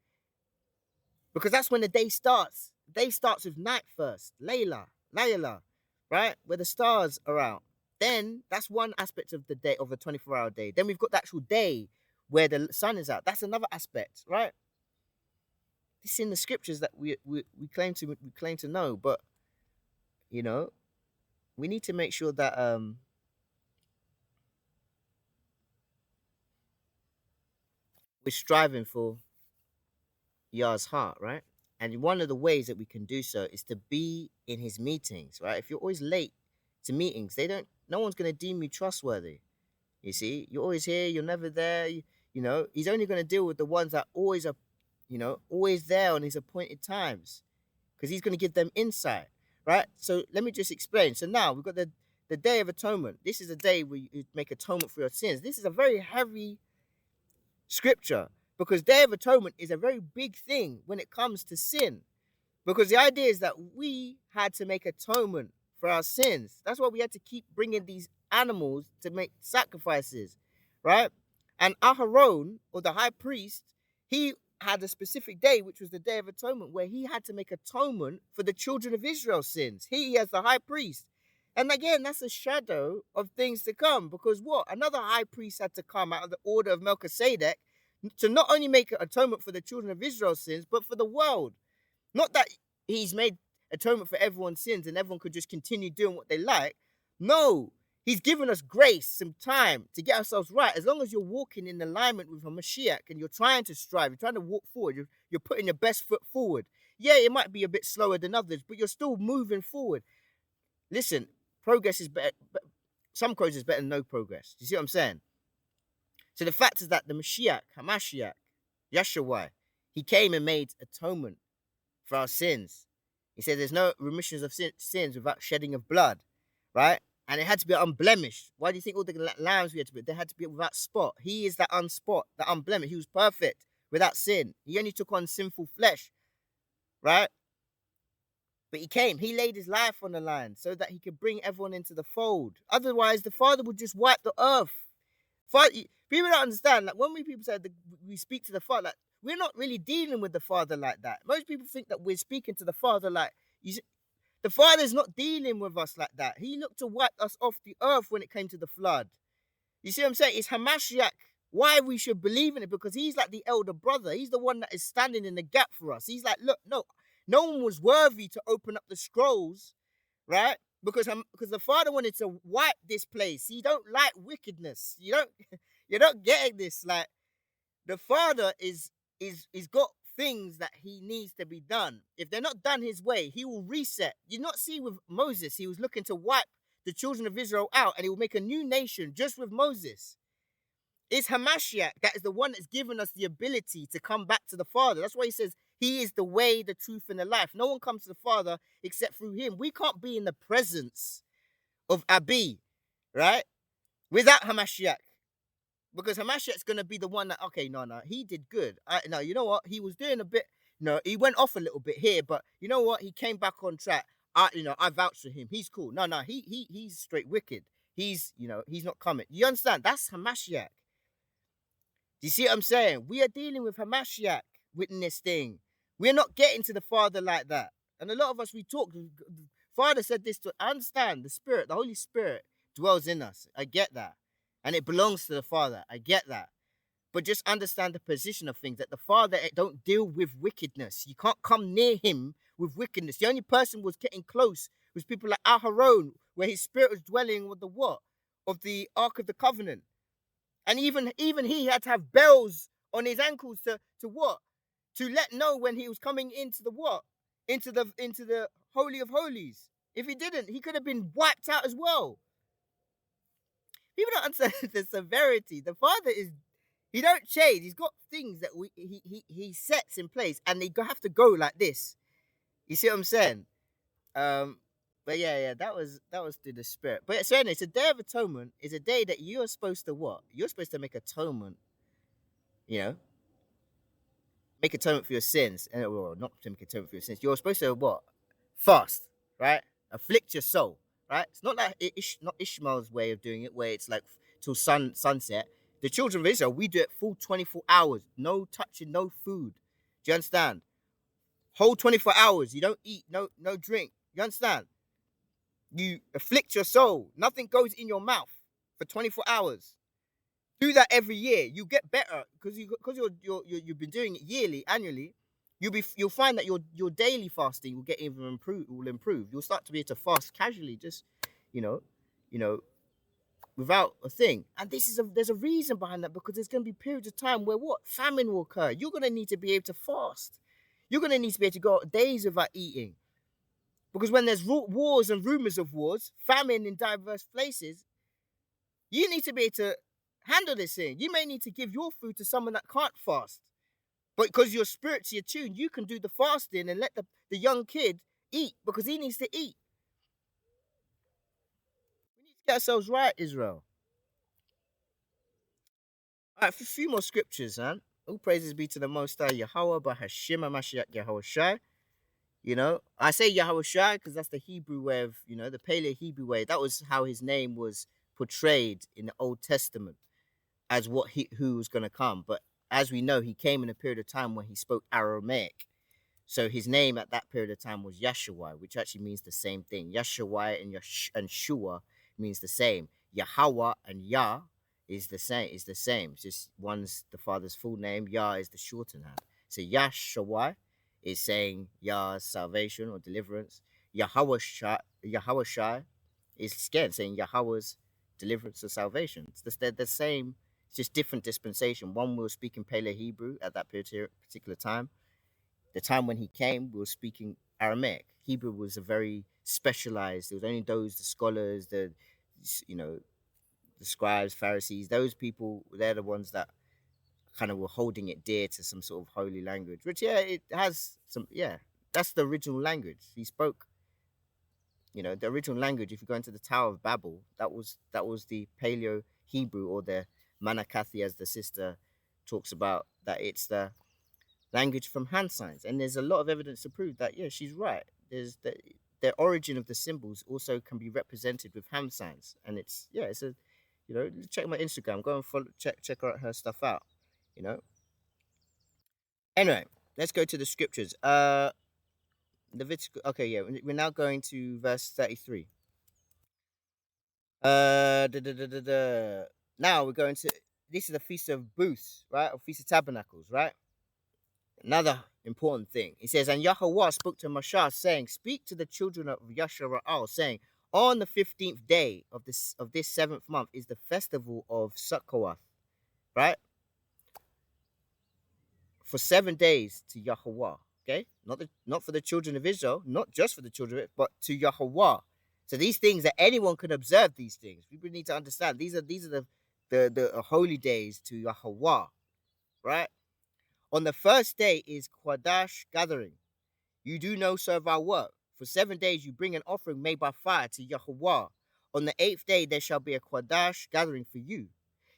because that's when the day starts. The day starts with night first, Layla, right, where the stars are out. Then that's one aspect of the day, of a 24-hour day. Then we've got the actual day where the sun is out. That's another aspect, right? This is in the scriptures that we claim to know, but we need to make sure that we're striving for Yah's heart, right? And one of the ways that we can do so is to be in his meetings, right? If you're always late to meetings, no one's going to deem you trustworthy. You see, you're always here, you're never there. He's only going to deal with the ones that always are, always there on his appointed times, because he's going to give them insight, right? So let me just explain. So now we've got the Day of Atonement. This is a day where you make atonement for your sins. This is a very heavy scripture, because Day of Atonement is a very big thing when it comes to sin, because the idea is that we had to make atonement for our sins. That's why we had to keep bringing these animals to make sacrifices, right? And Aharon, or the high priest, he had a specific day, which was the Day of Atonement, where he had to make atonement for the children of Israel's sins. He, as the high priest. And again, that's a shadow of things to come, because what? Another high priest had to come out of the order of Melchizedek to not only make atonement for the children of Israel's sins, but for the world. Not that he's made atonement for everyone's sins and everyone could just continue doing what they like. No, he's given us grace, some time to get ourselves right. As long as you're walking in alignment with a Mashiach and you're trying to strive, you're trying to walk forward, you're putting your best foot forward. Yeah, it might be a bit slower than others, but you're still moving forward. Listen, progress is better. Some progress is better than no progress. Do you see what I'm saying? So the fact is that the Mashiach, Hamashiach, Yahshua, he came and made atonement for our sins. He said there's no remissions of sins without shedding of blood, right? And it had to be unblemished. Why do you think all the lambs we had to be? They had to be without spot. He is that unspot, that unblemished. He was perfect, without sin. He only took on sinful flesh, right? But he came. He laid his life on the line so that he could bring everyone into the fold. Otherwise, the Father would just wipe the earth. People don't understand. Like when people say that we speak to the Father, like, we're not really dealing with the Father like that. Most people think that we're speaking to the Father like the Father's not dealing with us like that. He looked to wipe us off the earth when it came to the flood. You see what I'm saying? It's Hamashiach. Why we should believe in it? Because he's like the elder brother. He's the one that is standing in the gap for us. He's like, look, no one was worthy to open up the scrolls, right? Because the Father wanted to wipe this place. He don't like wickedness. You're not getting this. Like the Father is got things that he needs to be done. If they're not done his way, he will reset. You not see with Moses, he was looking to wipe the children of Israel out and he will make a new nation just with Moses. It's Hamashiach that is the one that's given us the ability to come back to the Father. That's why he says he is the way, the truth, and the life. No one comes to the Father except through him. We can't be in the presence of Abi, right? Without Hamashiach. Because Hamashiach's going to be the one that, okay, no, he did good. No, you know what? He was doing a bit, he went off a little bit here, but you know what? He came back on track. I vouch for him. He's cool. No, he's straight wicked. He's not coming. You understand? That's Hamashiach. Do you see what I'm saying? We are dealing with Hamashiach within this thing. We're not getting to the Father like that. And a lot of us, we talk, the Father said this to understand the Spirit, the Holy Spirit dwells in us. I get that. And it belongs to the Father. I get that. But just understand the position of things, that the Father don't deal with wickedness. You can't come near him with wickedness. The only person who was getting close was people like Aharon, where his spirit was dwelling with the what? Of the Ark of the Covenant. And even he had to have bells on his ankles to what? To let know when he was coming into the what? Into the Holy of Holies. If he didn't, he could have been wiped out as well. People don't understand the severity. The Father he don't change. He's got things that he sets in place, and they have to go like this. You see what I'm saying? But yeah, that was through the Spirit. But so anyway, so Day of Atonement is a day that you're supposed to what? You're supposed to make atonement. Make atonement for your sins, and not to make atonement for your sins. You're supposed to what? Fast, right? Afflict your soul. Right? It's not like not Ishmael's way of doing it, where it's like till sunset. The children of Israel, we do it full 24 hours. No touching, no food. Do you understand? Whole 24 hours. You don't eat, no drink. You understand? You afflict your soul. Nothing goes in your mouth for 24 hours. Do that every year. You get better because you've been doing it yearly, annually. You'll find that your daily fasting will get even improve. You'll start to be able to fast casually, just without a thing. And there's a reason behind that, because there's going to be periods of time where what? Famine will occur. You're going to need to be able to fast. You're going to need to be able to go days without eating, because when there's wars and rumors of wars, famine in diverse places, you need to be able to handle this thing. You may need to give your food to someone that can't fast. But because you're spiritually attuned, you can do the fasting and let the young kid eat, because he needs to eat. We need to get ourselves right, Israel. All right, a few more scriptures, man. All praises be to the Most High, Yahweh, Bahashim, Mashiach, Yahweh Shai. I say Yahweh Shai because that's the Hebrew way of, the Paleo Hebrew way. That was how his name was portrayed in the Old Testament as who was going to come. But as we know, he came in a period of time when he spoke Aramaic. So his name at that period of time was Yahshua, which actually means the same thing. Yahshua and Shua means the same. Yahweh and Yah is the same. Is the same. It's just one's the father's full name. Yah is the shortened hand. So Yahshua is saying Yah's salvation or deliverance. Yahweh Shai is again saying Yahweh's deliverance or salvation. They're the same. It's just different dispensation. One will speak in Paleo Hebrew at that particular time. The time when he came, we were speaking Aramaic. Hebrew was a very specialized. It was only those, the scholars, you know, the scribes, Pharisees, those people. They're the ones that kind of were holding it dear to some sort of holy language. Which, yeah, it has some. Yeah, that's the original language. He spoke. The original language. If you go into the Tower of Babel, that was the Paleo Hebrew, or the Manakathi, as the sister talks about. That it's the language from hand signs, and there's a lot of evidence to prove that. Yeah, she's right. There's the origin of the symbols also can be represented with hand signs, and it's a check my Instagram, go and follow, check out her stuff out. you know Anyway, let's go to the scriptures. Leviticus. Okay, yeah, we're now going to verse 33. Now we're going to, this is the Feast of Booths, right, or Feast of Tabernacles, right? Another important thing. He says, and Yahweh spoke to Moshe, saying, speak to the children of Yashara'al, saying, on the 15th day of this seventh month is the festival of Succoth, right? For 7 days to Yahweh. Okay? Not for the children of Israel, not just for the children of it, but to Yahweh. So these things that anyone can observe these things. People need to understand these are the holy days to Yahweh, right? On the first day is Quadash gathering. You do no servile work. For 7 days you bring an offering made by fire to Yahweh. On the 8th day there shall be a Quadash gathering for you.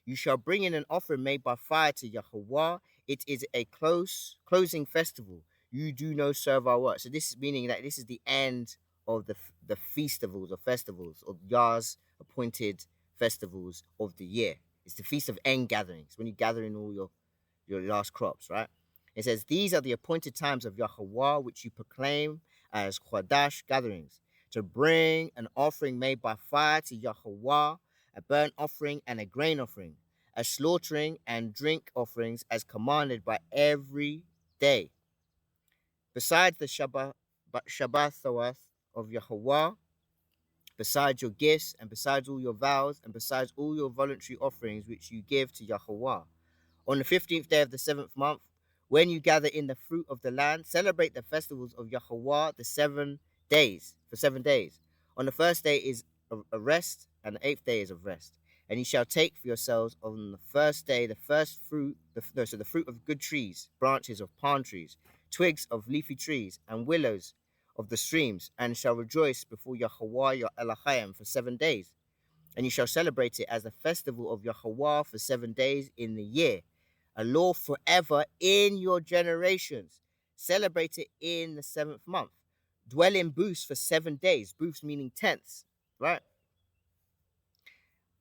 You shall bring in an offering made by fire to Yahweh. It is a closing festival. You do no servile work. So this is meaning that this is the end of the festivals or festivals of Yah's appointed festivals of the year. It's the Feast of End gatherings, when you gather in all your last crops, right? It says, these are the appointed times of Yahweh, which you proclaim as Chodesh gatherings, to bring an offering made by fire to Yahweh, a burnt offering and a grain offering, a slaughtering and drink offerings as commanded by every day. Besides the Shabbathoth of Yahweh, besides your gifts, and besides all your vows, and besides all your voluntary offerings which you give to Yahweh. On the 15th day of the seventh month, when you gather in the fruit of the land, celebrate the festivals of Yahweh for 7 days. On the first day is a rest, and the 8th day is of rest. And you shall take for yourselves on the first day the first fruit, the fruit of good trees, branches of palm trees, twigs of leafy trees, and willows of the streams, and shall rejoice before Yahweh your Elohim for 7 days. And you shall celebrate it as the festival of Yahweh for 7 days in the year, a law forever in your generations. Celebrate it in the 7th month. Dwell in booths for 7 days. Booths meaning tents, right?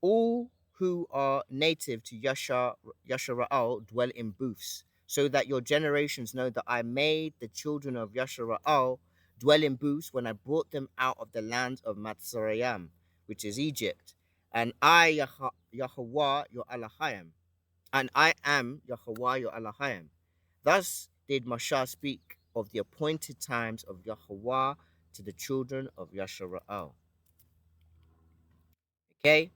All who are native to Yashara'al dwell in booths, so that your generations know that I made the children of Yashara'al dwell in booths when I brought them out of the land of Mitzrayim, which is Egypt. And I, Yahweh, your Elohim, and I am Yahweh, your Elohim. Thus did Moshe speak of the appointed times of Yahweh to the children of Yashara'al. Okay?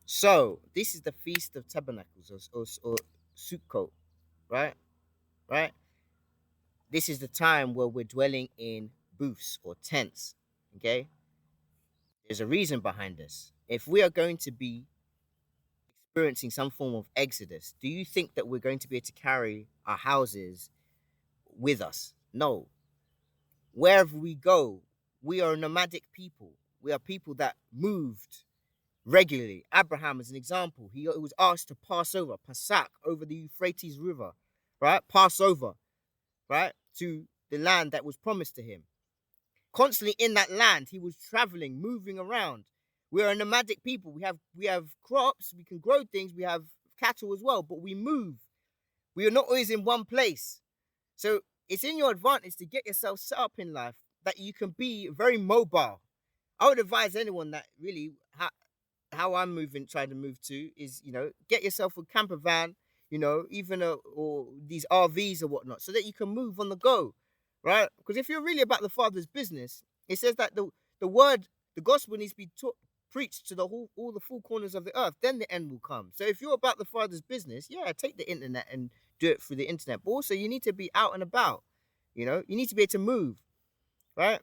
So, this is the Feast of Tabernacles, or Sukkot, right? Right? This is the time where we're dwelling in booths or tents, okay? There's a reason behind this. If we are going to be experiencing some form of exodus, do you think that we're going to be able to carry our houses with us? No. Wherever we go, we are a nomadic people. We are people that moved regularly. Abraham is an example. He was asked to pass over, Pasak, over the Euphrates River, right? Pass over, right? To the land that was promised to him. Constantly in that land, he was traveling, moving around. We are a nomadic people. We have crops, we can grow things, we have cattle as well, but we move. We are not always in one place. So it's in your advantage to get yourself set up in life that you can be very mobile. I would advise anyone that really how I'm moving, trying to move to is, get yourself a camper van, even or these RVs or whatnot, so that you can move on the go, right? Because if you're really about the Father's business, it says that the word, the gospel needs to be taught, preached to all the four corners of the earth. Then the end will come. So if you're about the Father's business, yeah, take the internet and do it through the internet. But also, you need to be out and about. You need to be able to move, right?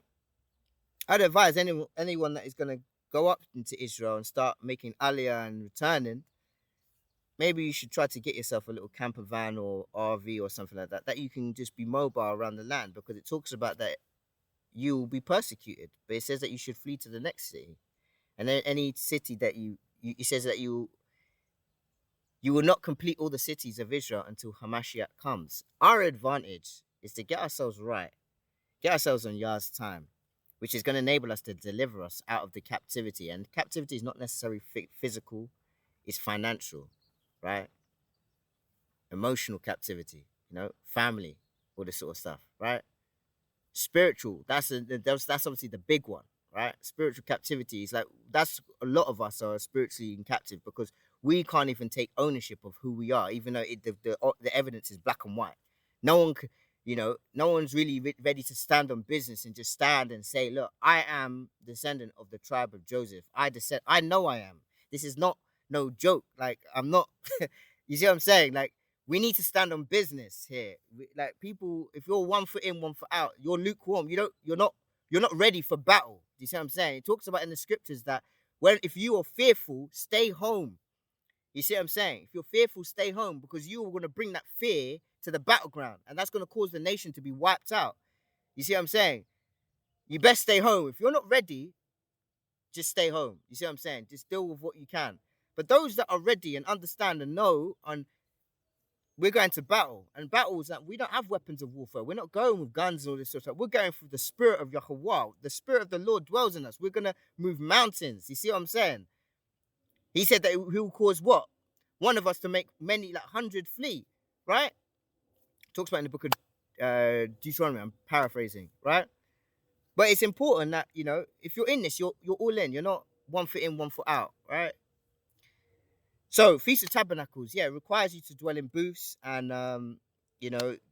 I'd advise anyone that is going to go up into Israel and start making aliyah and returning, maybe you should try to get yourself a little camper van or RV or something like that you can just be mobile around the land, because it talks about that you will be persecuted, but it says that you should flee to the next city. And then any city that it says that you will not complete all the cities of Israel until Hamashiach comes. Our advantage is to get ourselves right, get ourselves on Yah's time, which is going to enable us to deliver us out of the captivity. And captivity is not necessarily physical, it's financial, right? Emotional captivity, family, all this sort of stuff, right? Spiritual, that's obviously the big one, right? Spiritual captivity is like, that's a lot of us are spiritually captive because we can't even take ownership of who we are, even though the evidence is black and white. No one could, no one's really ready to stand on business and just stand and say, look, I am descendant of the tribe of Joseph. I know I am. This is not no joke. Like, I'm not, you see what I'm saying? Like, we need to stand on business here. Like, people, if you're 1 foot in, 1 foot out, you're lukewarm. You're not ready for battle. Do you see what I'm saying? It talks about in the scriptures that if you are fearful, stay home. You see what I'm saying? If you're fearful, stay home, because you are going to bring that fear to the battleground, and that's going to cause the nation to be wiped out. You see what I'm saying? You best stay home. If you're not ready, just stay home. You see what I'm saying? Just deal with what you can. But those that are ready and understand and know, and we're going to battle, and battles that we don't have weapons of warfare. We're not going with guns and all this sort of stuff. We're going through the spirit of Yahweh. The spirit of the Lord dwells in us. We're going to move mountains. You see what I'm saying? He said that he will cause what? One of us to make many, like 100 flee, right? Talks about in the book of Deuteronomy. I'm paraphrasing, right? But it's important that, if you're in this, you're all in. You're not 1 foot in, 1 foot out, right? So, Feast of Tabernacles, yeah, it requires you to dwell in booths. And,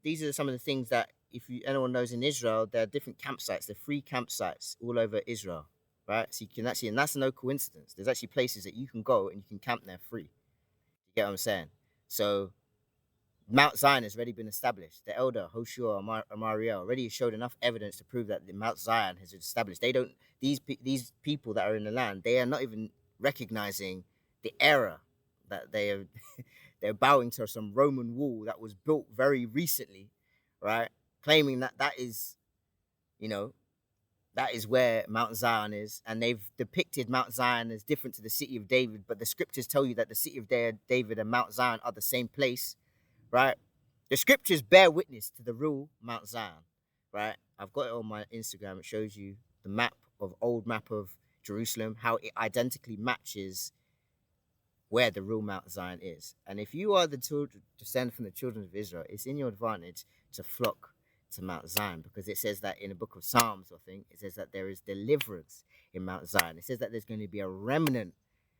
these are some of the things that, if anyone knows, in Israel, there are different campsites. There are free campsites all over Israel, right? So you can actually, and that's no coincidence. There's actually places that you can go and you can camp there free. You get what I'm saying? So, Mount Zion has already been established. The elder, Hoshua Amariel, already showed enough evidence to prove that the Mount Zion has been established. These people that are in the land, they are not even recognizing the error that they're bowing to some Roman wall that was built very recently, right? Claiming that is, that is where Mount Zion is, and they've depicted Mount Zion as different to the city of David, but the scriptures tell you that the city of David and Mount Zion are the same place, right? The scriptures bear witness to the real Mount Zion, right? I've got it on my Instagram. It shows you the old map of Jerusalem, how it identically matches where the real Mount Zion is. And if you are the descendant from the children of Israel, it's in your advantage to flock to Mount Zion, because it says that in the book of Psalms, I think, it says that there is deliverance in Mount Zion. It says that there's going to be a remnant,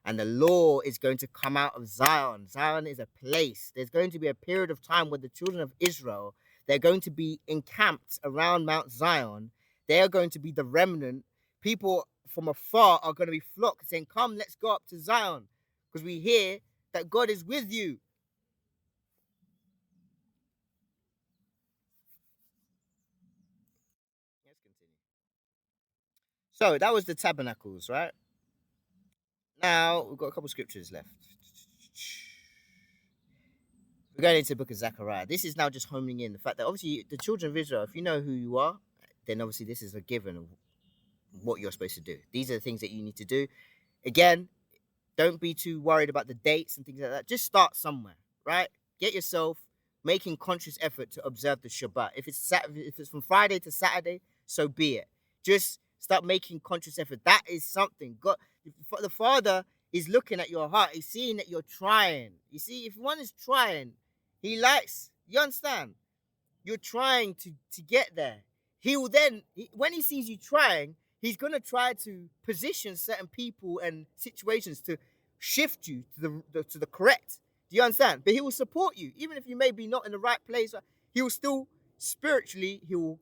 and the law is going to come out of Zion. Zion is a place. There's going to be a period of time where the children of Israel, they're going to be encamped around Mount Zion. They are going to be the remnant. People from afar are going to be flocked, saying, come, let's go up to Zion, because we hear that God is with you. Let's continue. So that was the tabernacles, right? Now we've got a couple scriptures left. We're going into the book of Zechariah. This is now just homing in the fact that obviously the children of Israel, if you know who you are, then obviously this is a given of what you're supposed to do. These are the things that you need to do. Again, don't be too worried about the dates and things like that. Just start somewhere, right? Get yourself making conscious effort to observe the Shabbat. If it's from Friday to Saturday, so be it. Just start making conscious effort. That is something. God, the Father is looking at your heart. He's seeing that you're trying. You see, if one is trying, He likes, you understand? You're trying to get there. He will then, when he sees you trying, he's going to try to position certain people and situations to shift you to the correct. Do you understand? But he will support you, even if you may be not in the right place. He will still spiritually, he will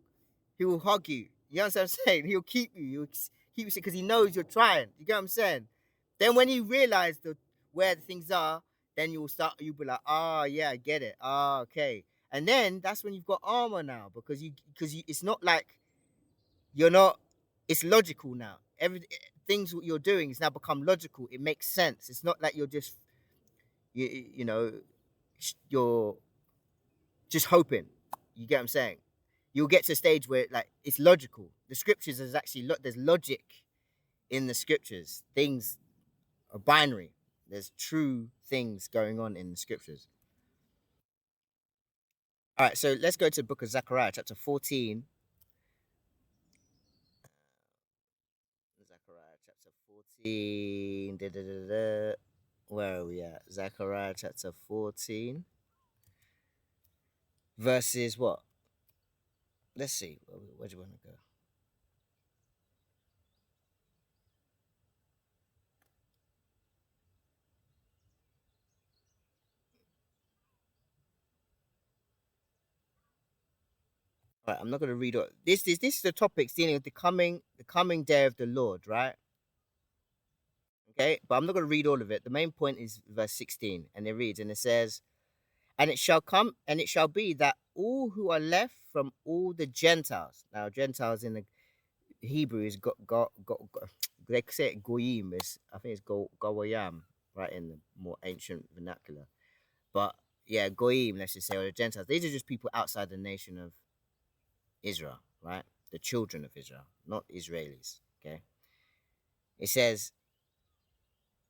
hug you. You understand what I'm saying? He'll keep you. He'll keep you because he knows you're trying. You get what I'm saying? Then when you realize where the things are, then you'll be like, oh yeah, I get it. Oh, okay. And then that's when you've got armor now, because it's not like you're not. It's logical now. Every things what you're doing is now become logical. It makes sense. It's not like you're just you know you're just hoping. You get what I'm saying? You'll get to a stage where like it's logical. The scriptures is actually there's logic in the scriptures. Things are binary. There's true things going on in the scriptures. All right, so let's go to the book of Zechariah, chapter 14. Zechariah chapter 14. Where are we at? Zechariah chapter 14. Verses what? Let's see. Where do you want to go? All right, I'm not going to read all this. This is the topics dealing with the coming day of the Lord, right? Okay, but I'm not going to read all of it. The main point is verse 16, and it reads, and it says, "And it shall come, and it shall be that all who are left from all the Gentiles." Now, Gentiles in the Hebrew is they say it goyim. I think it's goyam, right, in the more ancient vernacular. But yeah, goyim, let's just say, or the Gentiles. These are just people outside the nation of Israel, right? The children of Israel, not Israelis. Okay. It says,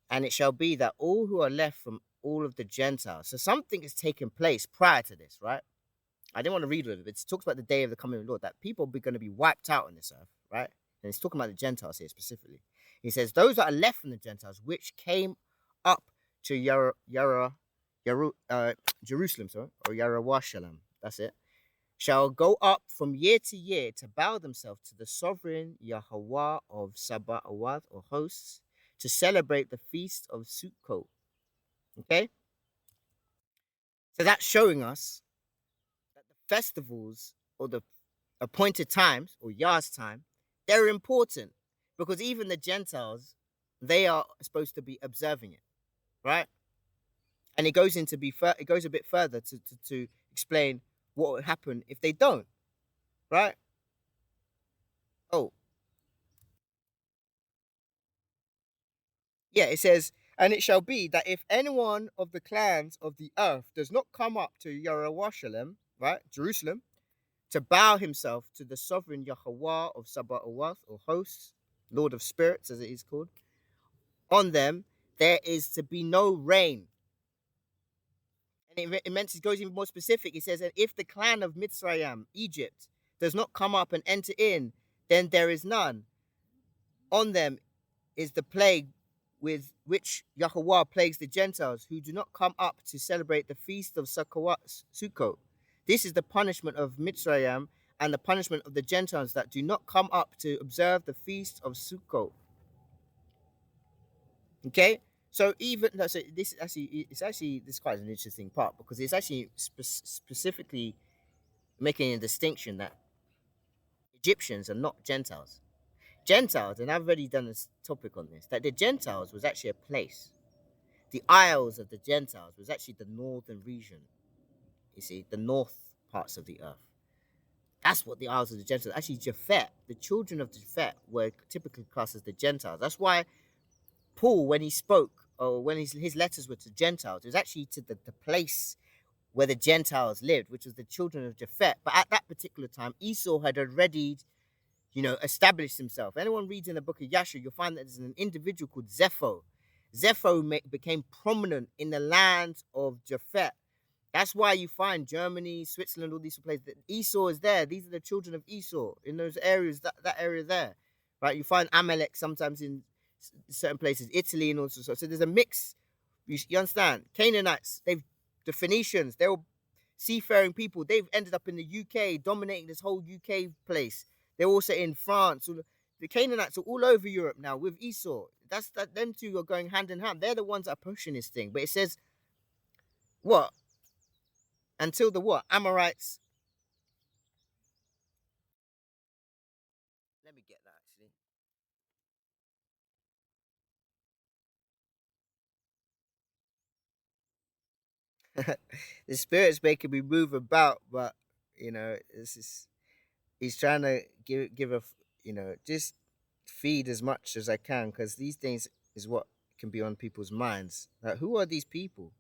"And it shall be that all who are left from all of the Gentiles." So something has taken place prior to this, right? I didn't want to read all of it. It talks about the day of the coming of the Lord, that people are going to be wiped out on this earth, right? And it's talking about the Gentiles here specifically. He says, "Those that are left from the Gentiles, which came up to Jerusalem, sorry, or Yarawashalam, that's it, shall go up from year to year to bow themselves to the sovereign Yahweh of Sabaoth or hosts to celebrate the feast of Sukkot." Okay? So that's showing us that the festivals or the appointed times or Yah's time, they're important because even the Gentiles, they are supposed to be observing it, right? And it goes it goes a bit further to explain what would happen if they don't, right? Oh, yeah, it says, "And it shall be that if anyone of the clans of the earth does not come up to Jerusalem, right, Jerusalem, to bow himself to the sovereign Yahweh of Sabaoth or hosts, Lord of spirits, as it is called, on them there is to be no rain." And it goes even more specific. It says, "And if the clan of Mitzrayim, Egypt, does not come up and enter in, then there is none. On them is the plague with which Yahweh plagues the Gentiles who do not come up to celebrate the feast of Sukkot. This is the punishment of Mitzrayim and the punishment of the Gentiles that do not come up to observe the feast of Sukkot." Okay, so even so, this is quite an interesting part because it's actually specifically making a distinction that Egyptians are not Gentiles. Gentiles, and I've already done this topic on this, that the Gentiles was actually a place. The Isles of the Gentiles was actually the northern region. You see, the north parts of the earth. That's what the Isles of the Gentiles. Actually, Japhet, the children of Japhet, were typically classed as the Gentiles. That's why Paul, when he spoke, or when his letters were to Gentiles, it was actually to the place where the Gentiles lived, which was the children of Japhet. But at that particular time, Esau had already, established himself. Anyone reads in the book of Yashar, you'll find that there's an individual called Zepho. Zepho became prominent in the land of Japhet. That's why you find Germany, Switzerland, all these places. That Esau is there. These are the children of Esau in those areas, that area there, right? You find Amalek sometimes in certain places, Italy and also so there's a mix. You understand? Canaanites, the Phoenicians, they were seafaring people. They've ended up in the UK, dominating this whole UK place. They're also in France. The Canaanites are all over Europe now with Esau. That's that. Them two are going hand in hand. They're the ones that are pushing this thing. But it says what until the what Amorites. Let me get that actually. The spirit's making me move about, but this is he's trying to give just feed as much as I can because these things is what can be on people's minds. Like, who are these people?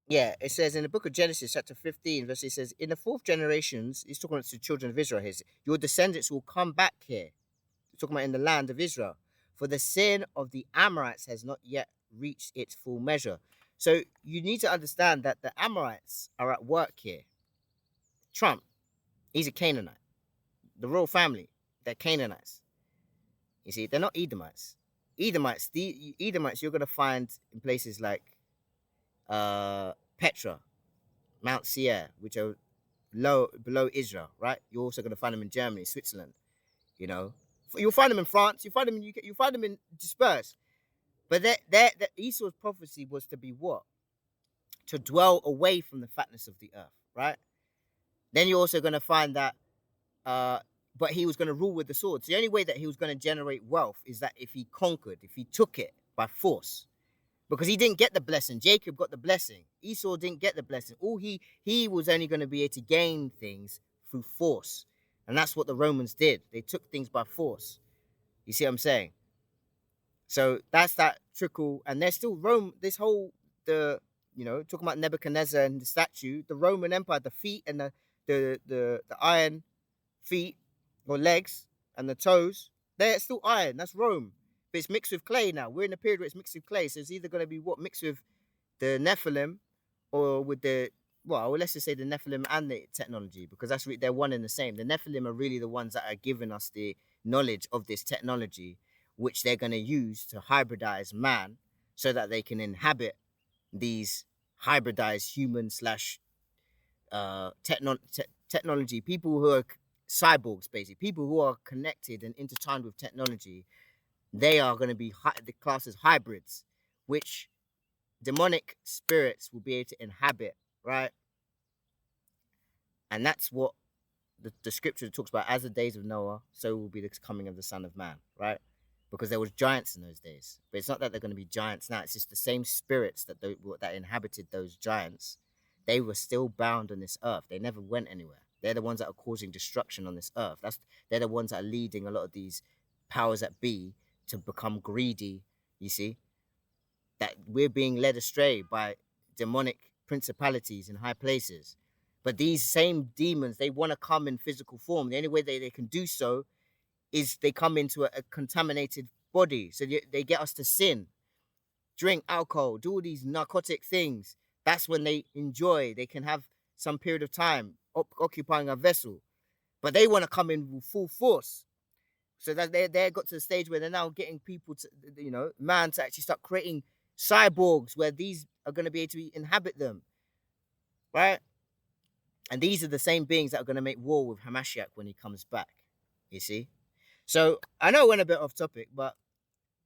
Yeah, it says in the book of Genesis, chapter 15, verse it says, in the fourth generations, he's talking about the children of Israel, your descendants will come back here. He's talking about in the land of Israel. For the sin of the Amorites has not yet reached its full measure. So you need to understand that the Amorites are at work here. Trump, he's a Canaanite. The royal family, they're Canaanites. You see, they're not Edomites. The Edomites you're gonna find in places like Petra, Mount Seir, which are low below Israel, right? You're also gonna find them in Germany, Switzerland. You know, you'll find them in France. You find them in UK. You find them in dispersed. But that Esau's prophecy was to be what? To dwell away from the fatness of the earth, right? Then you're also gonna find that uh but he was going to rule with the sword. So the only way that he was going to generate wealth is that if he conquered, if he took it by force, because he didn't get the blessing. Jacob got the blessing. Esau didn't get the blessing. All he was only going to be able to gain things through force, and that's what the Romans did. They took things by force. You see what I'm saying? So that's that trickle, and there's still Rome. This whole talking about Nebuchadnezzar and the statue, the Roman Empire, the feet and the iron feet or legs and the toes, they're still iron. That's Rome. But it's mixed with clay now. We're in a period where it's mixed with clay. So it's either going to be what mixed with the Nephilim or with let's just say the Nephilim and the technology because they're one and the same. The Nephilim are really the ones that are giving us the knowledge of this technology, which they're going to use to hybridize man so that they can inhabit these hybridized human slash technology, people who are cyborgs, basically, people who are connected and intertwined with technology. They are going to be the class as hybrids, which demonic spirits will be able to inhabit, right? And that's what the scripture talks about. As the days of Noah, so will be the coming of the Son of Man, right? Because there was giants in those days, but it's not that they're going to be giants now. It's just the same spirits that inhabited those giants. They were still bound on this earth. They never went anywhere. They're the ones that are causing destruction on this earth. They're the ones that are leading a lot of these powers that be to become greedy. You see that we're being led astray by demonic principalities in high places. But these same demons, they want to come in physical form. The only way they can do so is they come into a contaminated body. So they get us to sin, drink alcohol, do all these narcotic things. That's when they enjoy. They can have some period of time occupying a vessel. But they want to come in with full force. So that they got to the stage where they're now getting people to, man, to actually start creating cyborgs where these are going to be able to inhabit them, right? And these are the same beings that are going to make war with Hamashiach when he comes back. You see? So I know I went a bit off topic, but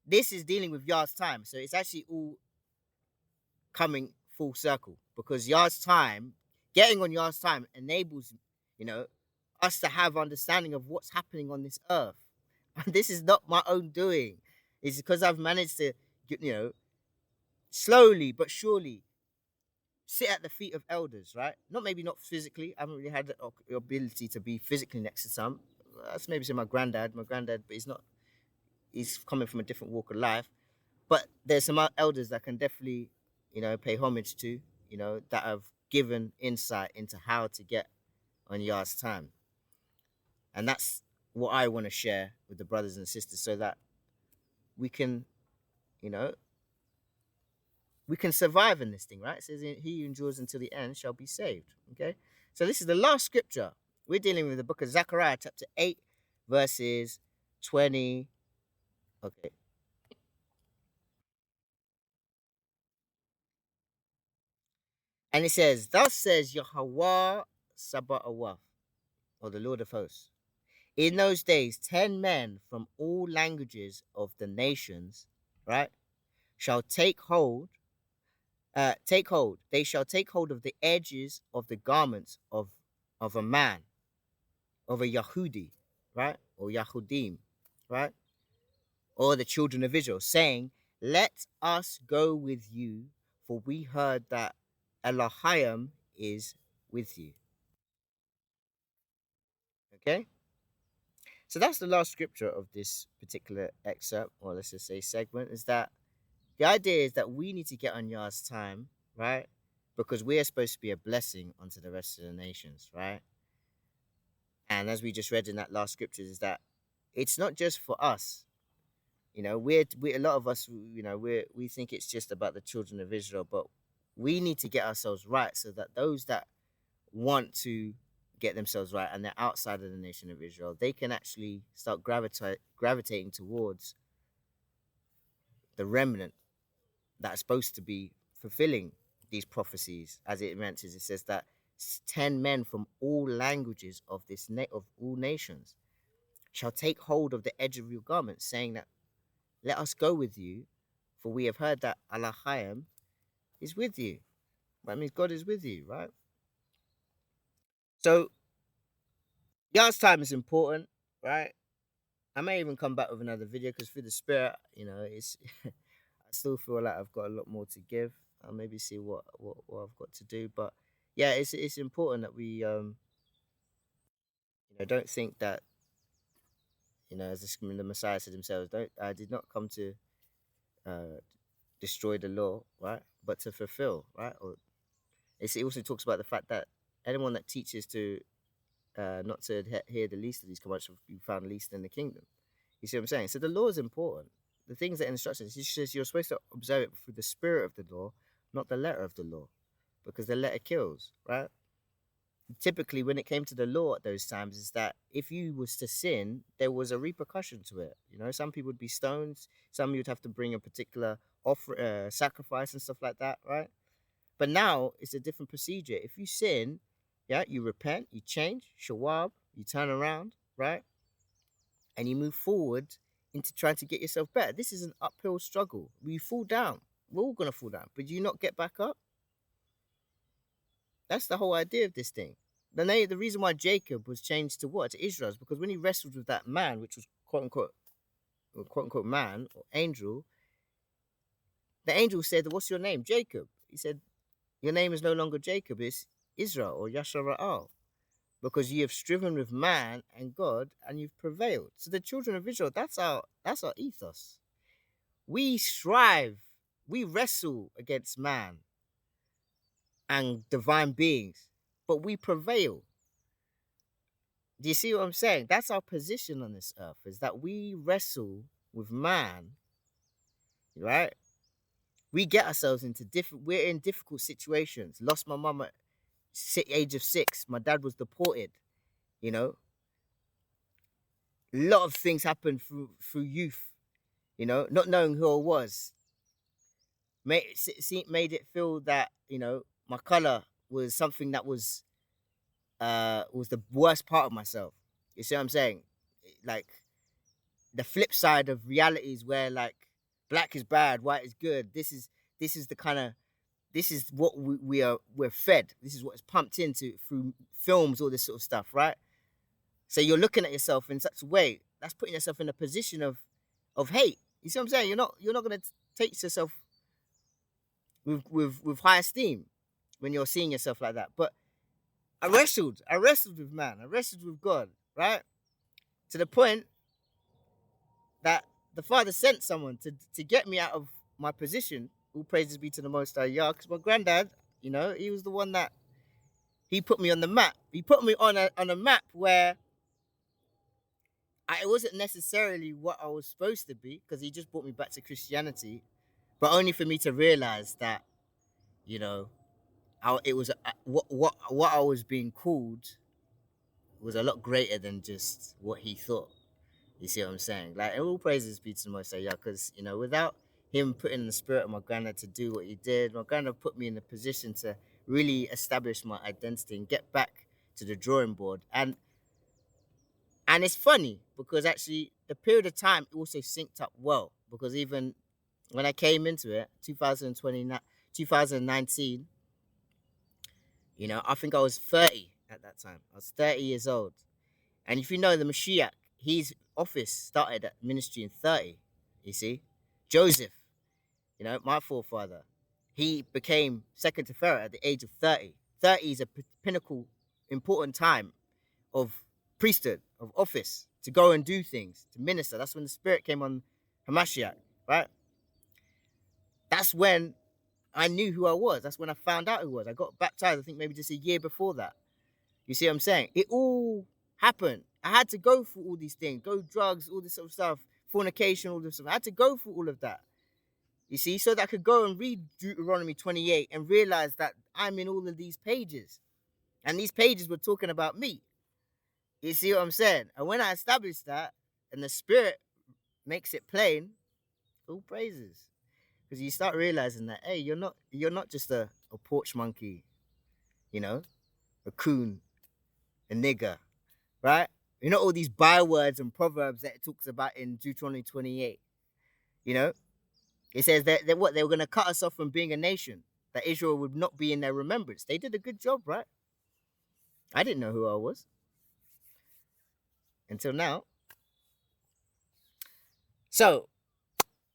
this is dealing with Yah's time. So it's actually all coming full circle because Yah's time, getting on Yah's time enables, us to have understanding of what's happening on this earth. And this is not my own doing. It's because I've managed to, slowly but surely sit at the feet of elders, right? Maybe not physically. I haven't really had the ability to be physically next to some. That's maybe say my granddad, but he's coming from a different walk of life. But there's some elders that can definitely, pay homage to, that have given insight into how to get on Yah's time. And that's what I want to share with the brothers and sisters so that we can, you know, we can survive in this thing, right? It says, he who endures until the end shall be saved. Okay. So this is the last scripture. We're dealing with the book of Zechariah, chapter 8, verses 20. Okay. And it says, thus says Yahweh Sabaoth, or the Lord of hosts. In those days, 10 men from all languages of the nations, right, shall take hold. Take hold. They shall take hold of the edges of the garments of a man, of a Yahudi, right, or Yahudim, right, or the children of Israel, saying, "Let us go with you, for we heard that Elohim is with you." Okay, so that's the last scripture of this particular excerpt, or let's just say segment. Is that the idea is that we need to get on Yah's time, right? Because we are supposed to be a blessing unto the rest of the nations, right? And as we just read in that last scriptures, is that it's not just for us. You know, we a lot of us, you know, we think it's just about the children of Israel, but we need to get ourselves right so that those that want to get themselves right and they're outside of the nation of Israel, they can actually start gravitating towards the remnant that's supposed to be fulfilling these prophecies. As it mentions, it says that 10 men from all languages of of all nations shall take hold of the edge of your garment, saying that, let us go with you, for we have heard that Elohim is with you. That means God is with you, right? So Yah's time is important, right? I may even come back with another video because through the spirit, you know, it's I still feel like I've got a lot more to give. I'll maybe see what I've got to do. But yeah, it's important that we you know, don't think that, you know, as the Messiah said himself, don't I did not come to uh destroy the law, right? But to fulfill, right? Or it also talks about the fact that anyone that teaches to not to hear the least of these commands will be found least in the kingdom. You see what I'm saying? So the law is important. The things that instructions, he says you're supposed to observe it through the spirit of the law, not the letter of the law, because the letter kills, right? Typically, when it came to the law at those times, is that if you was to sin, there was a repercussion to it. You know, some people would be stoned, some you'd have to bring a particular sacrifice and stuff like that, right? But now it's a different procedure. If you sin, yeah, you repent, you change, shawab, you turn around, right? And you move forward into trying to get yourself better. This is an uphill struggle. We fall down. We're all gonna fall down. But do you not get back up? That's the whole idea of this thing. The reason why Jacob was changed to what? To Israel is because when he wrestled with that man, which was quote unquote man or angel, the angel said, "What's your name?" Jacob. He said, "Your name is no longer Jacob, it's Israel or Yashara'al, because you have striven with man and God and you've prevailed." So the children of Israel, that's our ethos. We strive, we wrestle against man and divine beings, but we prevail. Do you see what I'm saying? That's our position on this earth, is that we wrestle with man, right? We get ourselves into we're in difficult situations. Lost my mum at age of 6. My dad was deported, you know. A lot of things happened through youth, you know, not knowing who I was. Made it feel that, you know, my color was something that was the worst part of myself. You see what I'm saying? Like the flip side of reality is where like black is bad, white is good. This is the kind of this is what we're fed. This is what is pumped into through films, all this sort of stuff, right? So you're looking at yourself in such a way that's putting yourself in a position of hate. You see what I'm saying? You're not gonna take yourself with high esteem when you're seeing yourself like that. But I wrestled with man, I wrestled with God, right? To the point that the Father sent someone to get me out of my position. All praises be to the Most High Yah, because my granddad, you know, he was the one that he put me on the map. He put me on a map where it wasn't necessarily what I was supposed to be, because he just brought me back to Christianity. but only for me to realize that, you know, it was what I was being called was a lot greater than just what he thought. You see what I'm saying? Like, all praises be to the Most High, yeah, because, you know, without him putting the spirit of my granddad to do what he did, my granddad put me in a position to really establish my identity and get back to the drawing board. And it's funny because actually the period of time also synced up well, because even when I came into it, 2019, you know, I think I was 30 at that time. I was 30 years old. And if you know the Mashiach, his office started at ministry in 30, you see. Joseph, you know, my forefather, he became second to Pharaoh at the age of 30. 30 is a pinnacle, important time of priesthood, of office, to go and do things, to minister. That's when the Spirit came on Hamashiach, right? That's when I knew who I was. That's when I found out who I was. I got baptized, I think maybe just a year before that. You see what I'm saying? It all happened. I had to go through all these things, go drugs, all this sort of stuff, fornication, all this stuff. I had to go through all of that. You see, so that I could go and read Deuteronomy 28 and realize that I'm in all of these pages. And these pages were talking about me. You see what I'm saying? And when I established that, and the Spirit makes it plain, all praises. Because you start realizing that, hey, you're not just a porch monkey, you know, a coon, a nigger, right? You know, all these bywords and proverbs that it talks about in Deuteronomy 28. You know, it says that they were going to cut us off from being a nation, that Israel would not be in their remembrance. They did a good job, right? I didn't know who I was until now. So,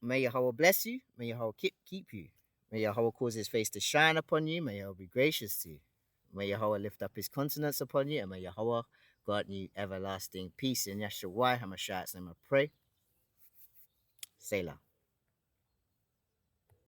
may Yahweh bless you. May Yahweh keep you. May Yahweh cause his face to shine upon you. May Yahweh be gracious to you. May Yahweh lift up his countenance upon you. And may Yahweh grant you everlasting peace. In Yahshua HaMashiach's name I pray. Selah.